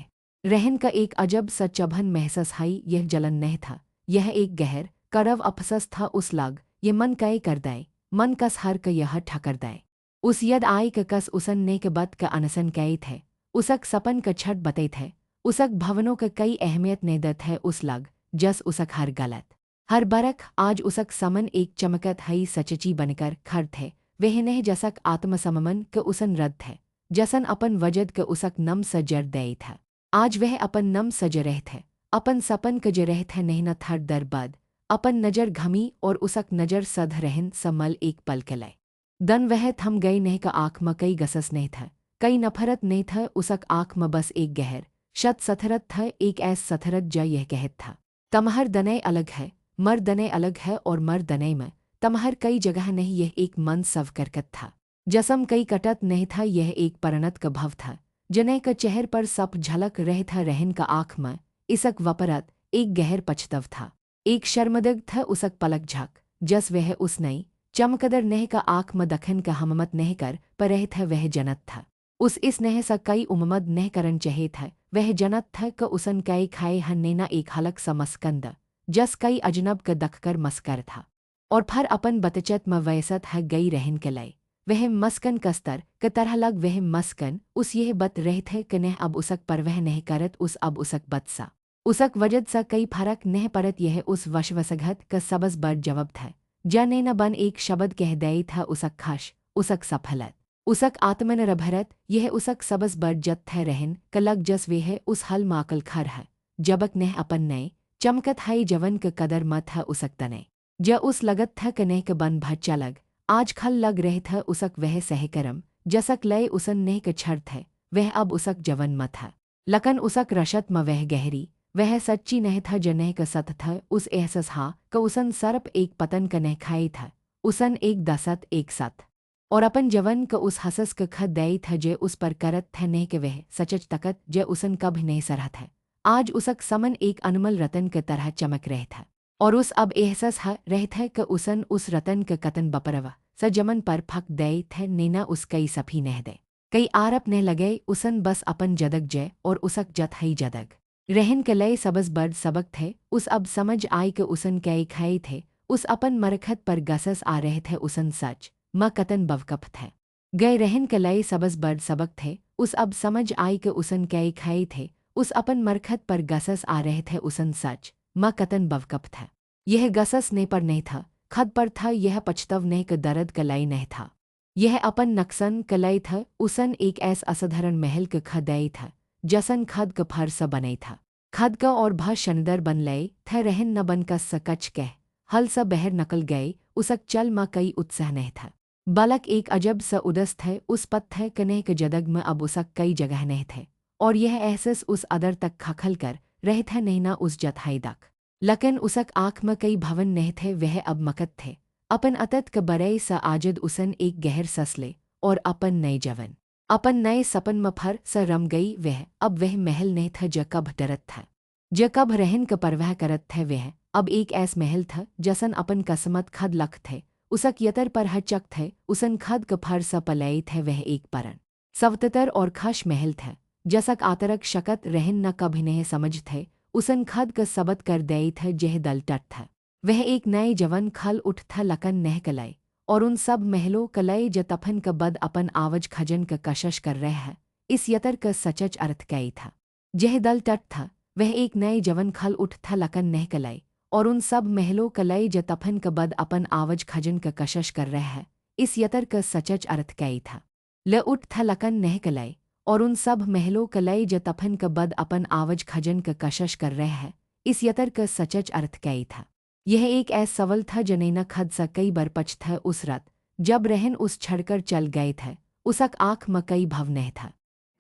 रहन का एक अजब सा चभन महसस हाई, यह जलन नह था, यह एक गहर करव अफसस था उस लग, ये मन कई कर दय, मन कस हर क यह ठकर दय। उस यद आई क कस उसन ने के बत का अनसन कई थे, उसक सपन का छट बतई थे, उसक भवनों का कई अहमियत ने दत है उस लग, जस उसक हर गलत हर बरख आज उसक समन एक चमकत हई सचची बनकर खड़ थे, वह नह जसक आत्मसममन के उसन रद थे, जसन अपन वजद के उसक नम सजर दई था। आज वह अपन नम सज रहे थे, अपन सपन क ज रहे थे नहीं न थर दर बद, अपन नजर घमी और उसक नजर सध रहन समल एक पल के लय। दन वह थम गई नहीं का आँख में कई गसस नहीं था, कई नफरत नहीं था, उसक आँख में बस एक गहर शत सथरत था, एक ऐस सथरत ज यह कहत था, तमहर दनय अलग है, मर दनय अलग है, और मर दनय में तमहर कई जगह नहीं, यह एक मन सव करकत था, जसम कई कटत नहीं था, यह एक परनत का भव था, जने का चेहर पर सप झलक रहे था, रहन का आँख में इसक वपरत एक गहर पछतव था, एक शर्मदग था उसक पलक झक, जस वह उस नई चमकदर नेह का आँख में दखन का हममत नह कर पर रहे था, वह जनत था, उस इस नेह सा कई उममद नह करन चहे था, वह जनत था क उसन कई खाए हन्नेना एक हलक सा मस्कंद, जस कई अजनब क दखकर मस्कर था, और फर अपन बतचत में वयसत है गई रहन के लय, वह मस्कन कस्तर क तरह लग, वह मस्कन उस यह बत रहे थे क नह अब उसक पर वह नह करत उस अब उसक बत सा, उसक वजद सा कई फरक नह परत, यह उस वशवसघत क सबस बड़ जवाब था, जने न बन एक शब्द कह दई था, उसक खश, उसक सफलत, उसक आत्मन रभरत, यह उसक सबस बड़ जत थे रहन क लग, जस वे है उस हल माकल खर है, जबक नह अपन नए चमकत हाई जवन क कदर मत है उसक तने, ज उस लगत था कनेह क बन भच्चा लग, आज खल लग रहे था उसक वह सहकरम, जसक लय उसन नेह के छड़ थे, वह अब उसक जवन मत है। लकन उसक रशत म वह गहरी, वह सच्ची नह था जनेह क सत था उस एहसस हा क उसन सरप एक पतन क नह खाई था, उसन एक दसत एक सत। और अपन जवन क उस हसस क खत दई था जे उस पर करत थे नेह के वह सचच तकत जे उसन कब नहीं सरहत है। आज उसक समन एक अनमल रतन के तरह चमक रहे था। और उस अब एहसास हा रहे थे क उसन उस रतन क कतन बपरवा स जमन पर फक दई थे नैना उस कई सफी नह दे। कई आरप ने लगे उसन बस अपन जदग जय और उसक जत हई जदग। रहन के लय सबस बर्ड सबक थे, उस अब समझ आई के उसन कई खाई थे, उस अपन मरखत पर गसस आ रहे थे उसन सच, म कतन बवकप थे। गए रहन के लय सबस बर्ड सबक थे, उस अब समझ आई के उसन कई खाई थे, उस अपन मरखत पर गसस आ रहे थे उसन सच, म कतन बवकप था। यह गसस ने पर नहीं था, खद पर था, यह पछतव ने क दर्द कलाई नहीं था। यह अपन नक्सन कलाई था, उसन एक ऐस असाधारण महल क खदई था, जसन खद क फर स बनई था। खद क और भा शनदर बन लय थ रहन न बन का सकच कह, हल स बहर नकल गए, उसक चल म कई उत्साह नहीं था। बालक एक अजब स उदस थे उस पत थे कनेह के जदग में अब उसक कई जगह नहीं थे, और यह एहसास उस अदर तक खखल कर रहे थे नहीं ना उस जतहाई दक। लकन उसक आँख में कई भवन नहीं थे, वह अब मकत थे। अपन अतत क बरई स आजद उसन एक गहर ससले, और अपन नए जवन अपन नए सपन में फर स रम गई वह, अब वह महल नहीं था ज कब डरत था, ज कब रहन क परवाह करत थे वह, अब एक ऐस महल था जसन अपन कसमत खद लख थे, उसक यतर पर हचक थे, उसन खद क फर स पलई थे वह एक परन सवततर और खश महल थे, जसक आतरक शकत रहन न कभी नहीं समझ थे, उसन खद क सबत कर दई थे जेह दल टट था। वह एक नए जवन खल उठ था लकन नह कलय, और उन सब महलों कलय ज तफन क बद अपन आवज खजन क कशश कर रहे है, इस यतर क सचच अर्थ कई था। जेह दल टट था, वह एक नए जवन खल उठ था लकन नह कलय, और उन सब महलों कलय ज तफन क बद अपन आवज खजन क कशश कर रहे है, इस यतर क सचच अर्थ कई था। ल उठ था लकन नह कलय, और उन सब महलों कलय ज तफन क बद अपन आवज खजन क कशश कर रहे है, इस यतर क सचच अर्थ कई था। यह एक ऐस सवल था जनैना खद सा कई बर पछ था उस रात, जब रहन उस छड़कर चल गए थे, उसक आँख म कई भव नह था।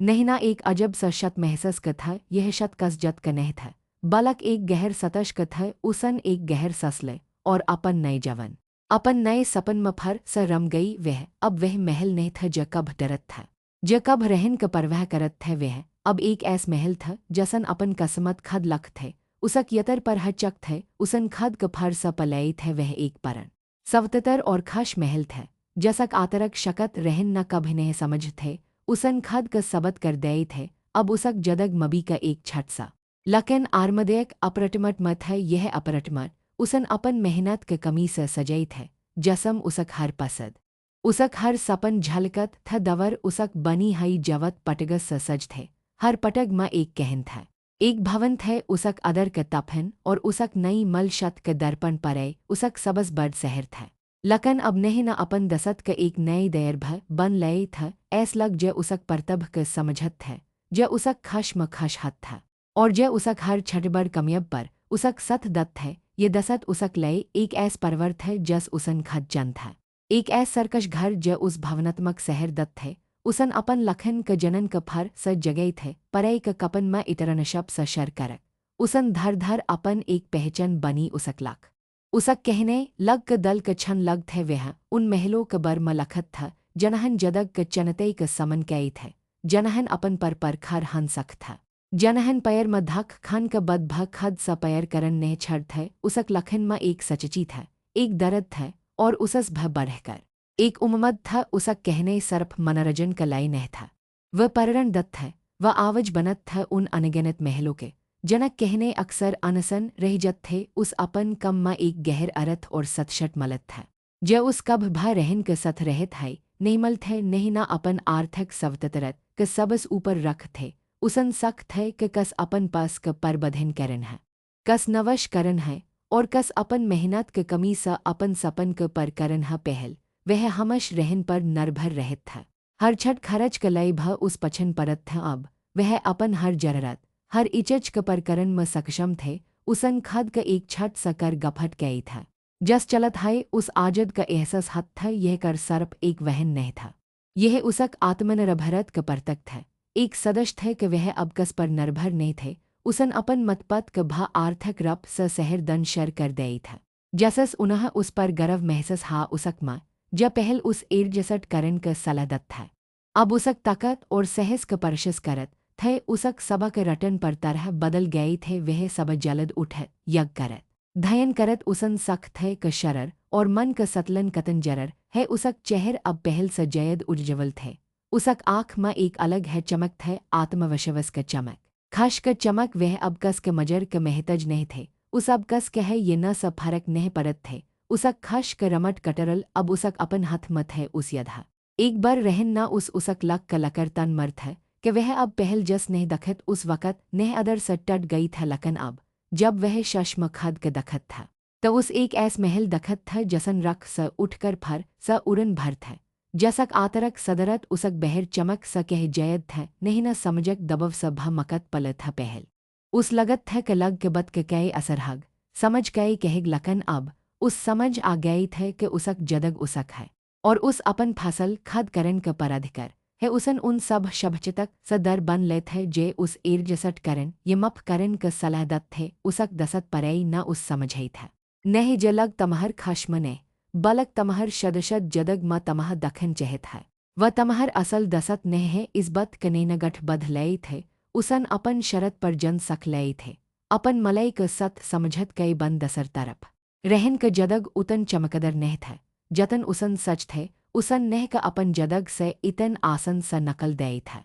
नहना एक अजब सा शत महसस क था, यह शत कस जत क नह था। बालक एक गहर सतश क था, उसन एक गहर ससले, और अपन नए जवन अपन नए सपन म फर स रम गई वह, अब वह महल नहीं था ज कब डरत था, ज कब रहन क परवाह करत थे वह, अब एक ऐस महल था जसन अपन कसमत खद लख थे, उसक यतर पर हचक थे, उसन खद क फर स पलई थे वह एक परन सवततर और खश महल थे, जसक आतरक शकत रहन न कभी नहीं समझ थे, उसन खद क सबत कर दई थे, अब उसक जदग मबी का एक छट सा। लकन आर्मदेक अपरटमट मत है यह अपरटमट, उसन अपन मेहनत के कमी से सजई थे, जसम उसक हर पसद उसक हर सपन झलकत थ दवर उसक बनी हई जवत पटगस स सज थे, हर पटग म एक कहन था। एक भवन थे उसक अदर के तफन, और उसक नई मल शत के दर्पण परे उसक सबस बड़ शहर था। लकन अब नहीं न अपन दसत के एक नई देर भ बन लय था, ऐस लग जे उसक परतब के समझत थे, जे उसक खश म खश हत था, और जे उसक हर छटबड़ कमियब पर उसक सत दत थे, ये दसत उसक लय एक ऐस परवर थे जस उसन खद जन था। एक ऐस सरकश घर ज उस भवनात्मक शहर दत थे, उसन अपन लखन क जनन क फर स जगई थे, परई क कपन म इतरनशब स शर करक, उसन धर धर अपन एक पहचान बनी उसक लख। उसक कहने लग क दल क छन लग थे वह, उन महलों क बर म लखत था, जनहन जदग क चनतई क समन कई थे, जनहन अपन पर खर हन सख था। जनहन पैर म धक खन क बद भ खद स पैर करन ने छड़ थे, उसक लखन म एक सचची था, एक दर्द था, और उसस भ बढ़कर एक उम्मद था, उसक कहने सरफ मनोरंजन का लाई नह था। वह पररण दत्त था, वह आवज बनत था उन अनगिनत महलों के, जनक कहने अक्सर अनसन रह जत थे, उस अपन कम म एक गहर अरथ और सतशट मलत था, जे उस कब भ रहन के सथ रहत है, नहीं मल थे नहीं ना अपन आर्थिक सवततरत क सबस ऊपर रख थे, उसन सख थे कि कस अपन पास क पर बधन करन है, कस नवश करन है, और कस अपन मेहनत क कमी स अपन सपन क पर करन ह पहल, वह हमश रहन पर निर्भर रहत था। हर छठ खरच क लय भ उस पछन परत था, अब वह अपन हर जररत हर इचच क पर करन म सक्षम थे, उसन खद क एक छठ स कर गफट गई था। जस चलत है उस आजद का एहसास हत था, यह कर सरप एक वहन नहीं था। यह उसक आत्मनिर्भरत का परतक था। एक सदस्य थे कि वह अब कस पर निर्भर नहीं थे, उसन अपन मतपत क भा आर्थिक रप स सहर दन शर कर दई था। जसस उन्ह उस पर गर्व महसस हा उसक मा, जब पहल उस एरजसट करन क सलादत था। अब उसक ताकत और सहस क परशस करत थे उसक सबा के रटन पर तरह बदल गई थे। वह सब जलद उठत यज्ञ करत धयन करत उसन सख थे क शरर और मन क सतलन कतन जरर है। उसक चेहर अब पहल स जयद उज्जवल थे। उसक आँख में एक अलग है चमक थे, आत्मविश्वास क चमक, खश क चमक। वह अब कस के मजर के महतज नहीं थे, उस अब कस के है ये न सब फर्क नहीं पड़त थे। उसक खश क रमट कटरल अब उसक अपन हथ मत है उस यधा एक बार रहन न उस उसक लक क लकर तन मर्थ है कि वह अब पहल जस नहीं दखत उस वक़्त नेह अदर स टट गई था। लकन अब जब वह शश्म खद के दखत था तो उस एक ऐस महल दखत था जसन रख स उठकर फर स उड़न भर था। जसक आतरक सदरत उसक बहर चमक स कह जयद था नहीं न समझक दबव स मकत पल था पहल उस लगत था कि लग के बद के कई असर हग समझ कई कहेग। लकन अब उस समझ आ गई थे कि उसक जदग उसक है और उस अपन फसल खद करन क पराधिकर है। उसन उन सब शब्चतक स दर बन ले थे जे उस एरजसट करन ये मप करन क सलाह दत थे। उसक दसत परई न उस समझई था नहीं जलग तमहर खश्म ने बलक तमहर शदशद जदग म तमह दखन चहत है। व तमहर असल दसत नेह है इस बत कने न गठ बध लई थे। उसन अपन शरत पर जन सख लई थे, अपन मलई क सत समझत कई बन दसर तरफ रहन क जदग उतन चमकदर नेह था जतन उसन सच थे। उसन नेह का अपन जदग से इतन आसन स नकल दई था।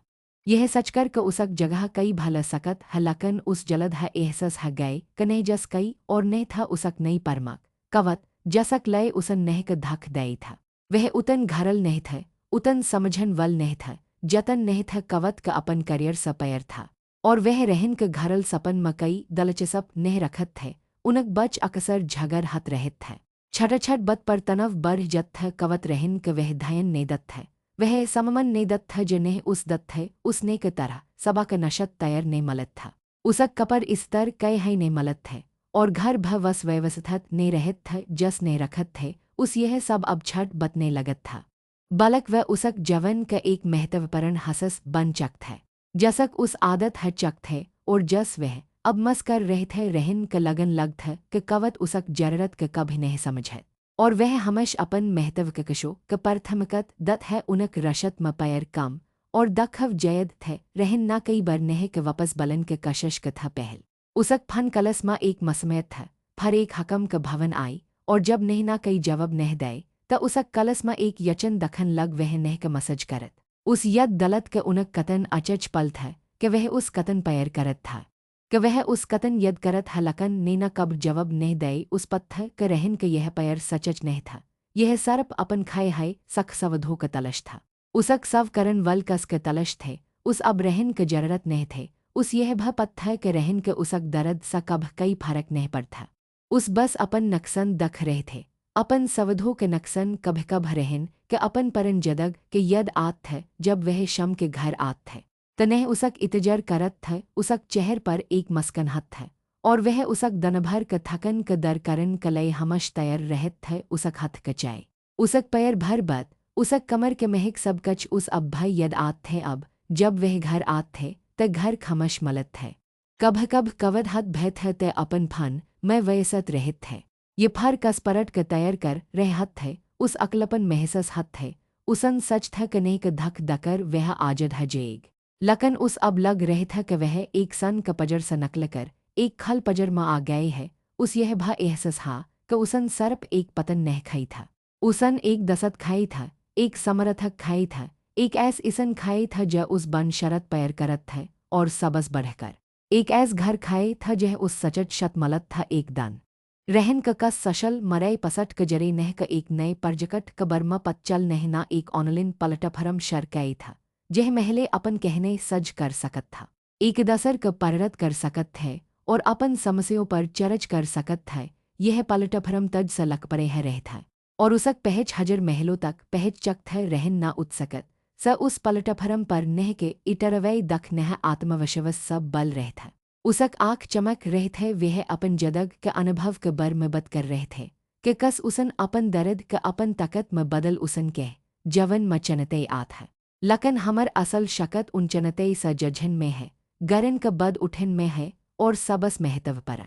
यह सचकर क उसक जगह कई भल सकत हलकन उस जलद है एहसस है गए कने जस कई और नेह था उसक नई परमक कवत जसक लय उसन नेह क धक दई था। वह उतन घरल नहीं थे, उतन समझन वल नहीं था जतन नहीं था कवत का अपन करियर स पैर था। और वह रहन क घरल सपन मकई दलचसप नेह रखत थे उनक बच अक्सर झगर हत रहत थे। छटछट बत पर तनव बढ़ जत थ कवत रहन क वह धयन ने दत थे। वह सममन ने दत थ जे नेह उस दत थे उसने क तरह सबा क नशत तैर ने मलत था। उसक कपर इस्तर कई है ने मलत थे और घर भ वस व्यवस्थत ने रहत थ जस ने रखत थे उस यह सब अब छट बतने लगत था। बालक व उसक जवन का एक महत्वपूर्ण हसस बन चक थे जसक उस आदत है चक थे और जस वह अब मस कर रहे थे रहन क लगन लग थ क कवत उसक जरूरत क कभी नहीं समझे और वह हमश अपन महत्व क कशो क परथमकत दत है उनक रशत म पैर कम और दखव जयद थे रहन न कई बर नेह क वपस बलन के कशश क था पहल उसक फन कलस मा एक मसमयत था फर एक हकम क भवन आई और जब नेह ना कई जवाब नेह दे त उसक कलस मा एक यचन दखन लग वह नेह क मसज करत उस यद दलत क उनक कतन अचच पल था कि वह उस कतन पैर करत था कि वह उस कतन यद करत हलकन ने न कब जवाब नेह दे उस पत्थर क रहन क यह पैर सचच नहीं था। यह सर्प अपन खाए हाय सख सवधो क तलश था उसक सव करन वल कस के तलश थे उस अब रहन क जरूरत नहीं थे उस यह भ पत्थर के रहन के उसक दर्द सा कब कई फर्क नहीं पड़ता उस बस अपन नक्सन दख रहे थे अपन सवधो के नक्सन कभ कभ रहन के अपन परन जदग के यद आत थे जब वह शम के घर आत थे तनेह उसक इतजर करत थे उसक चेहर पर एक मस्कन हत थे और वह उसक दनभर क थकन क दर करन कलय हमश तैर रहत थे उसक हथ कचाए उसक पैर भर बत उसक कमर के महक सब कच उस अब भय यद आत थे अब जब वह घर आत थे त घर खमश मलत थे कभ कभ कवद हत भय थे ते अपन फन मैं वयसत रहत थे ये फर कस परट क तैर कर रह हत थे उस अकलपन महसस हत थे उसन सच थ कने क धक दकर वह आजद है जेग लकन उस अब लग रहे था कि वह एक सन क पजर स नकल कर एक खल पजर में आ गए है उस यह भा एहसस हा क उसन सर्प एक पतन नह खाई था उसन एक दसत खाई था एक समरथक खाई था एक ऐस इसन खाई था ज उस बन शरत पैर करत थे और सबस बढ़कर एक ऐस घर खाए था जह उस सचट शत मलत था एक दान रहन क कस सशल मरई पसट क जरे नह क एक नए परजकट क बर्मा पच्चल नहना एक ऑनलिन पलटफरम शर कई था जह महले अपन कहने सज कर सकत था एक दसर क पररत कर सकत थे और अपन समस्यों पर चरच कर सकत थे। यह पलटफरम तज स लक परे है रह था और उसक पहच हजर महलों तक पहच चक थे रहन ना उत्सकत स उस पलटफरम पर नह के इटरवई दख नह आत्मविश्वास सब बल रह था उसक आँख चमक रहे थे वह अपन जदग के अनुभव के बर में बद कर रहे थे कि कस उसन अपन दर्द के अपन ताकत में बदल उसन कह जवन म चनते आत है। लकन हमर असल शकत उन चनते स जझन में है, गरन क बद उठन में है और सबस महत्व पर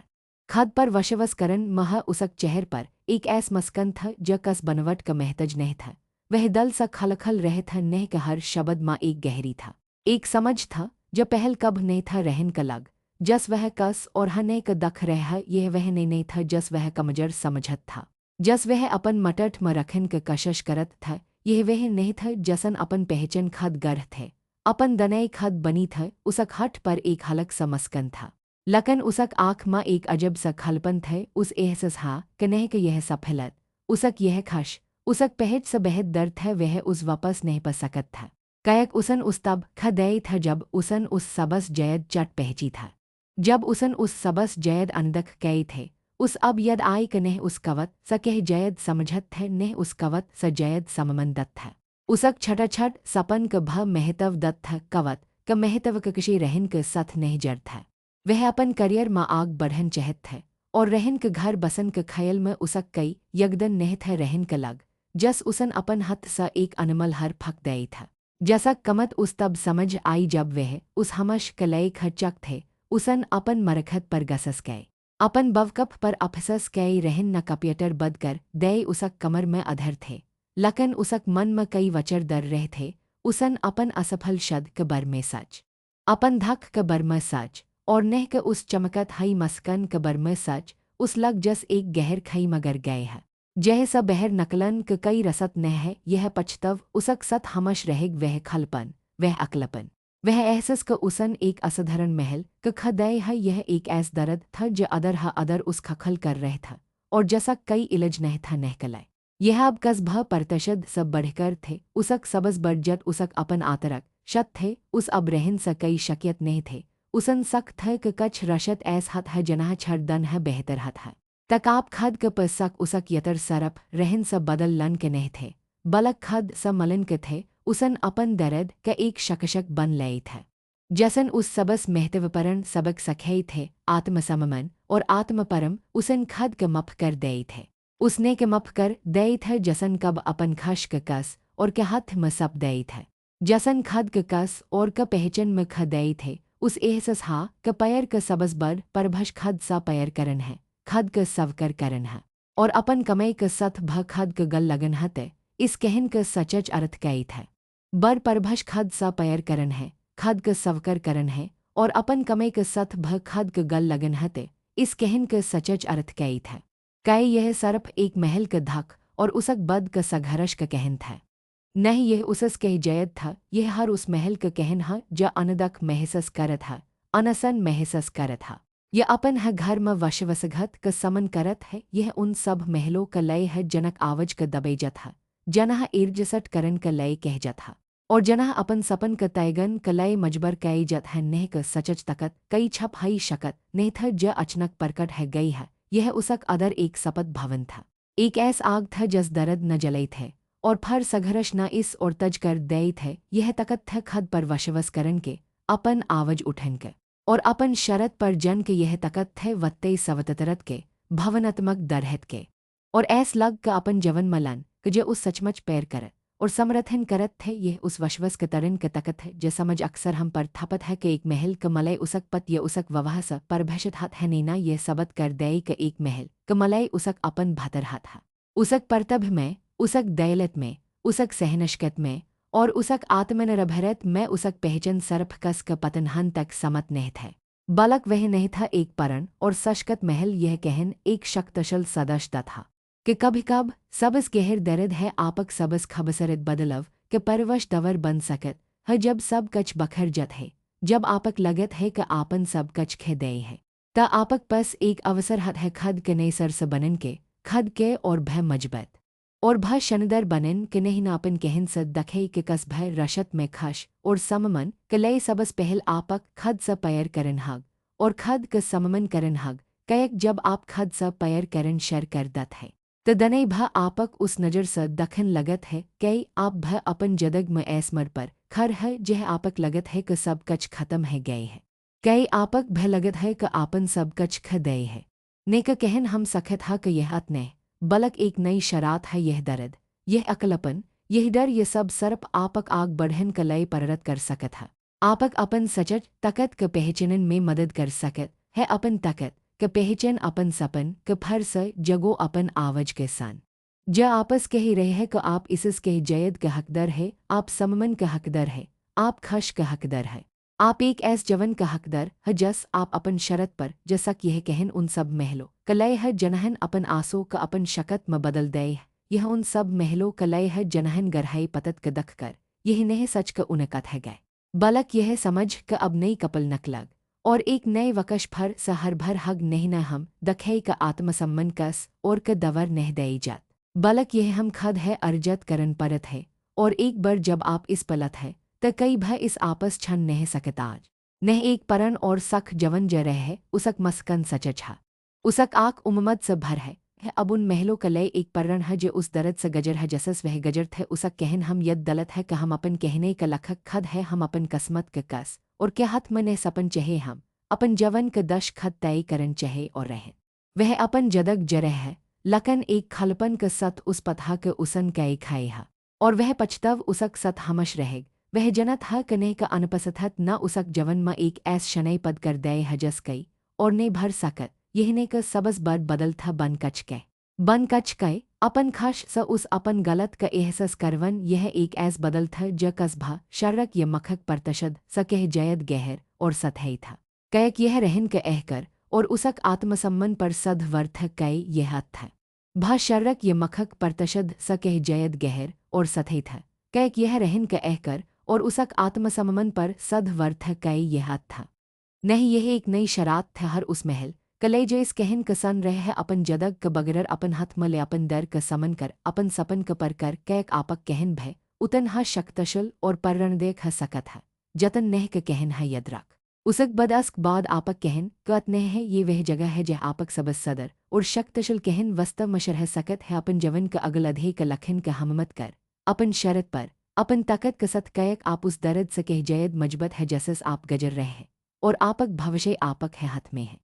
खद पर वशवस करन मह उसक चेहर पर एक ऐस मस्कन था ज कस बनवट क महतज नहीं था। वह दल सा खलखल रहे था नेह का हर शब्द माँ एक गहरी था, एक समझ था जो पहल कब नहीं था रहन का लग, जस वह कस और हने क दख रह यह वह नहीं था जस वह कमजर समझत था, जस वह अपन मटट म रखन क कशश करत था, यह वह नहीं था जसन अपन पहचन खद गर्ह थे, अपन दनई खद बनी था। उसक हट पर एक हलक सा मस्कन था, लकन उसक आँख माँ एक अजब सा खलपन थे। उस एहसास हा कनेह के यह सफलत उसक यह खश उसक पहच स बेहद दर्द है वह उस वापस नहीं पा सकत था। कयक उसन उस तब खदई था जब उसन उस सबस जयद चट पहची था, जब उसन उस सबस जयद अनदख कई थे। उस अब यद आई क नेह उस कवत स कह जयद समझत थे नेह उस कवत स जयद सममन दत्त था। उसक छटाछट सपन क भ महतव दत्त था कवत क महतव क किसी रहन क सथ नहीं जड़ था। वह अपन करियर में आग बढ़न चहत थे और रहन के घर बसन के खयल में उसक कई यगदन नहीं थे रहन के लग, जस उसन अपन हथ सा एक अनमल हर फक दई था। जैसा कमत उस तब समझ आई जब वह उस हमश कलई खचक थे, उसन अपन मरखत पर गसस गए, अपन बवकप पर अफसस कई रहन न कपियटर बद कर दई उसक कमर में अधर थे। लकन उसक मन में कई वचर दर रहे थे, उसन अपन असफल शद क बर में सच, अपन धक क बर में सच और नेह के उस चमकत हई मस्कन क बर में सच, उस लग जस एक गहर खई मगर गए है, जह स बहर नकलन क कई रसत नह है। यह पछतव उसक सत हमश रहेग वह खलपन, वह अकलपन, वह एहसस क उसन एक असाधारण महल क खदय है। यह एक ऐस दर्द था ज अदर हा अदर उस खखल कर रह था और जसा कई इलज नह था नह कलाय। यह अब कस भ परतशद सब बढ़कर थे, उसक सबस बरजत उसक अपन आतरक शत थे। उस अब रहन स कई शकियत नहीं थे, उसन सख्त है क कछ रशत ऐस हत है जनाह छड़ दन है बेहतर हत है। तक आप खद क पसक उसक यतर सरप रहन स बदल लन के नहीं थे, बलक खद स मलन के थे। उसन अपन दर्द का एक शकशक बन लई थे, जसन उस सबस महत्वपरण सबक सखई थे आत्मसममन और आत्मपरम उसन खद क मफ कर दई थे। उसने के मफ कर दई थे जसन कब अपन खश क कस और के हाथ में सप दई थे, जसन खद क कस और क पहचन में खदई थे। उस एहसास हा क पैर क सबस बड़ परभश खद सा पैर करन है, खद क सवकर करन है और अपन कमई क सथ भ खद क गल लगन हते। इस कहन क सचच अर्थ कई थे, बर परभश खद सा पैर करन है, खद क सवकर करन है और अपन कमई क सथ भ खद क गल लगन हते। इस कहन क सचच अर्थ कई थे, कई यह सरफ एक महल क धक और उसक बद क सघरश क कहन था। नहीं यह उसस कह जयद था, यह हर उस महल क कहन हा ज अनदक महसस करत हा, अनसन महसस करत हा। यह अपन है घर में वशवसघत क समन करत है। यह उन सब महलों क लय है जनक आवज क दबेजत हा, जनह इर्जसट करन क लय कहजत हा और जनह अपन सपन क तैगन क लय मजबर कई जत है। नेह क सचच तकत कई छप हई शकत नेह था ज अचनक परकट है गई है। यह उसक अदर एक सपत भवन था, एक ऐस आग था जस दर्द न जलई थे और फर सघरश न इस और तज कर दई थे। यह तकत थ खद पर वशवस करन के अपन आवज उठन के और अपन शरत पर जन के यह तकत थे वत्ते सवतरत के भवनात्मक दरहत के और ऐस लग का अपन जवन मलन क जे उस सचमच पैर करत और समर्थन करत थे। यह उस वशवस के तरन के तकत है जे समझ अक्सर हम पर थपत है कि एक महल क मलय उसक पत ये उसक ववाह स परभशत हाथ है नैना। यह सबत कर दई क एक महल क मलय उसक अपन भतर हाथ हा, उसक परतभ में, उसक दयलत में, उसक सहनशकत में और उसक आत्मनिर्भरत में उसक पहचन सरफ कस क पतनहन तक समत नहीं थे। बलक वह नहीं था एक परण और सशकत महल। यह कहन एक शक्तशल सदस्यता था कि कभी कब सबस गहर दर्द है आपक सबस खबसरत बदलव के परवश दवर बन सकत है। जब सब कच बखर जत है, जब आपक लगत है कि आपन सब कच खे दे है, ता आपक पस एक अवसर हत है खद के नई सर से बनन के खद के और भय मजबत और भ शनदर बनन के नहीं नापन कहन स दखे के कस भय रशत में खश और सममन के लय सबस पहल आपक खद स पैर करन हग और खद क सममन करन हग। कयक जब आप खद स पैर करन शर कर दत है त दनई भ आपक उस नजर स दखन लगत है कई आप भ अपन जदग में ऐसमर पर खर है जह आपक लगत है क सब कच खत्म है गए है। कई आपक भ लगत है क आपन सब कच ख दई है ने क कहन हम सखत हा क यह अत ने बलक एक नई शरात है। यह दर्द, यह अकलपन, यही डर ये सब सर्प आपक आग बढ़हन क लय पररत कर सकत है। आपक अपन सचट तकत क पहचानन में मदद कर सकत है। अपन तकत क पहचान अपन सपन क फर से जगो अपन आवाज के सान। ज आपस कह रहे है कि आप इसस कह जयद के हकदर है, आप सममन के हकदर है, आप खश के हकदर है। आप एक ऐस जवन का हकदर है जस आप अपन शरत पर जैसा कि यह कहन उन सब महलों कलय है जनहन अपन आसो का अपन शकत में बदल दे है। यह उन सब महलों कलय है जनहन गरहई पतत क दख कर यह नहीं सच क उनकत है गए। बलक यह समझ क अब नई कपल नकलग और एक नए वकश भर सहर भर हग नहीं न हम दखे का आत्मसम्मन कस और क दवर नह दई जात। बलक यह हम खद है अर्जत करन परत है और एक बार जब आप इस पलत है त कई भय इस आपस छन नह सकत आज। नह एक परन और सख जवन ज रह है उसक मस्कन सचच हा। उसक आक उम्मद से भर है अब उन महलों का लय एक परन है जो उस दरद से गजर है जसस वह गजर थे उसक कहन हम यद दलत है कि हम अपन कहने का लखक खद है हम अपन कसमत के कस और क्या हथ मने सपन चहे हम अपन जवन के दश खद तय करन चहे और रहे। वह अपन जदक जरह है लकन एक खलपन के सत उस पथा के उसन कई खाए हा और वह पछतव उसक सत हमश रहेग। वह जनत हा कने का अनपसथत न उसक जवन म एक ऐस शनय पद कर दय हजस कई और ने भर सकत यहने का सबस बर बदल था बन कच कै अपन खश स उस अपन गलत का एहसास करवन यह एक ऐस बदल था ज कसभा शर्रक ये मखक परतशद स कह जयद गहर और सतहई था कैक यह रहन के एहकर और उसक आत्मसम्मन पर सध वर्थ कई यह हथ था भा शर्रक ये मखक परतशद स कह जयद गहर और सतहई था कैक यह रहन के एहकर और उसक आत्मसम्मन पर सध वर्थ कई यह हथ था। नहीं यह एक नई शरात था हर उस महल कलय जे इस कहन कसन रह है अपन जदग क बगरर अपन हथ मले अपन दर क समन कर अपन सपन क पर कर कैक आपक कहन भय उतन हा शक्तशल और पररण देख ह सकत है जतन नह क कहन है यद रख। उसक बदअस्क बाद आपक कहन कत नह है ये वह जगह है जह आपक सबस सदर और शक्तशल कहन वस्तव मशरह सकत है अपन जवन क अगल अधे क लखन क हममत कर अपन शरत पर अपन ताकत कसत कैक आप उस दर्द से कह जयद मजबत है जसस आप गजर रहे हैं और आपक भवशय आपक है हथ में है।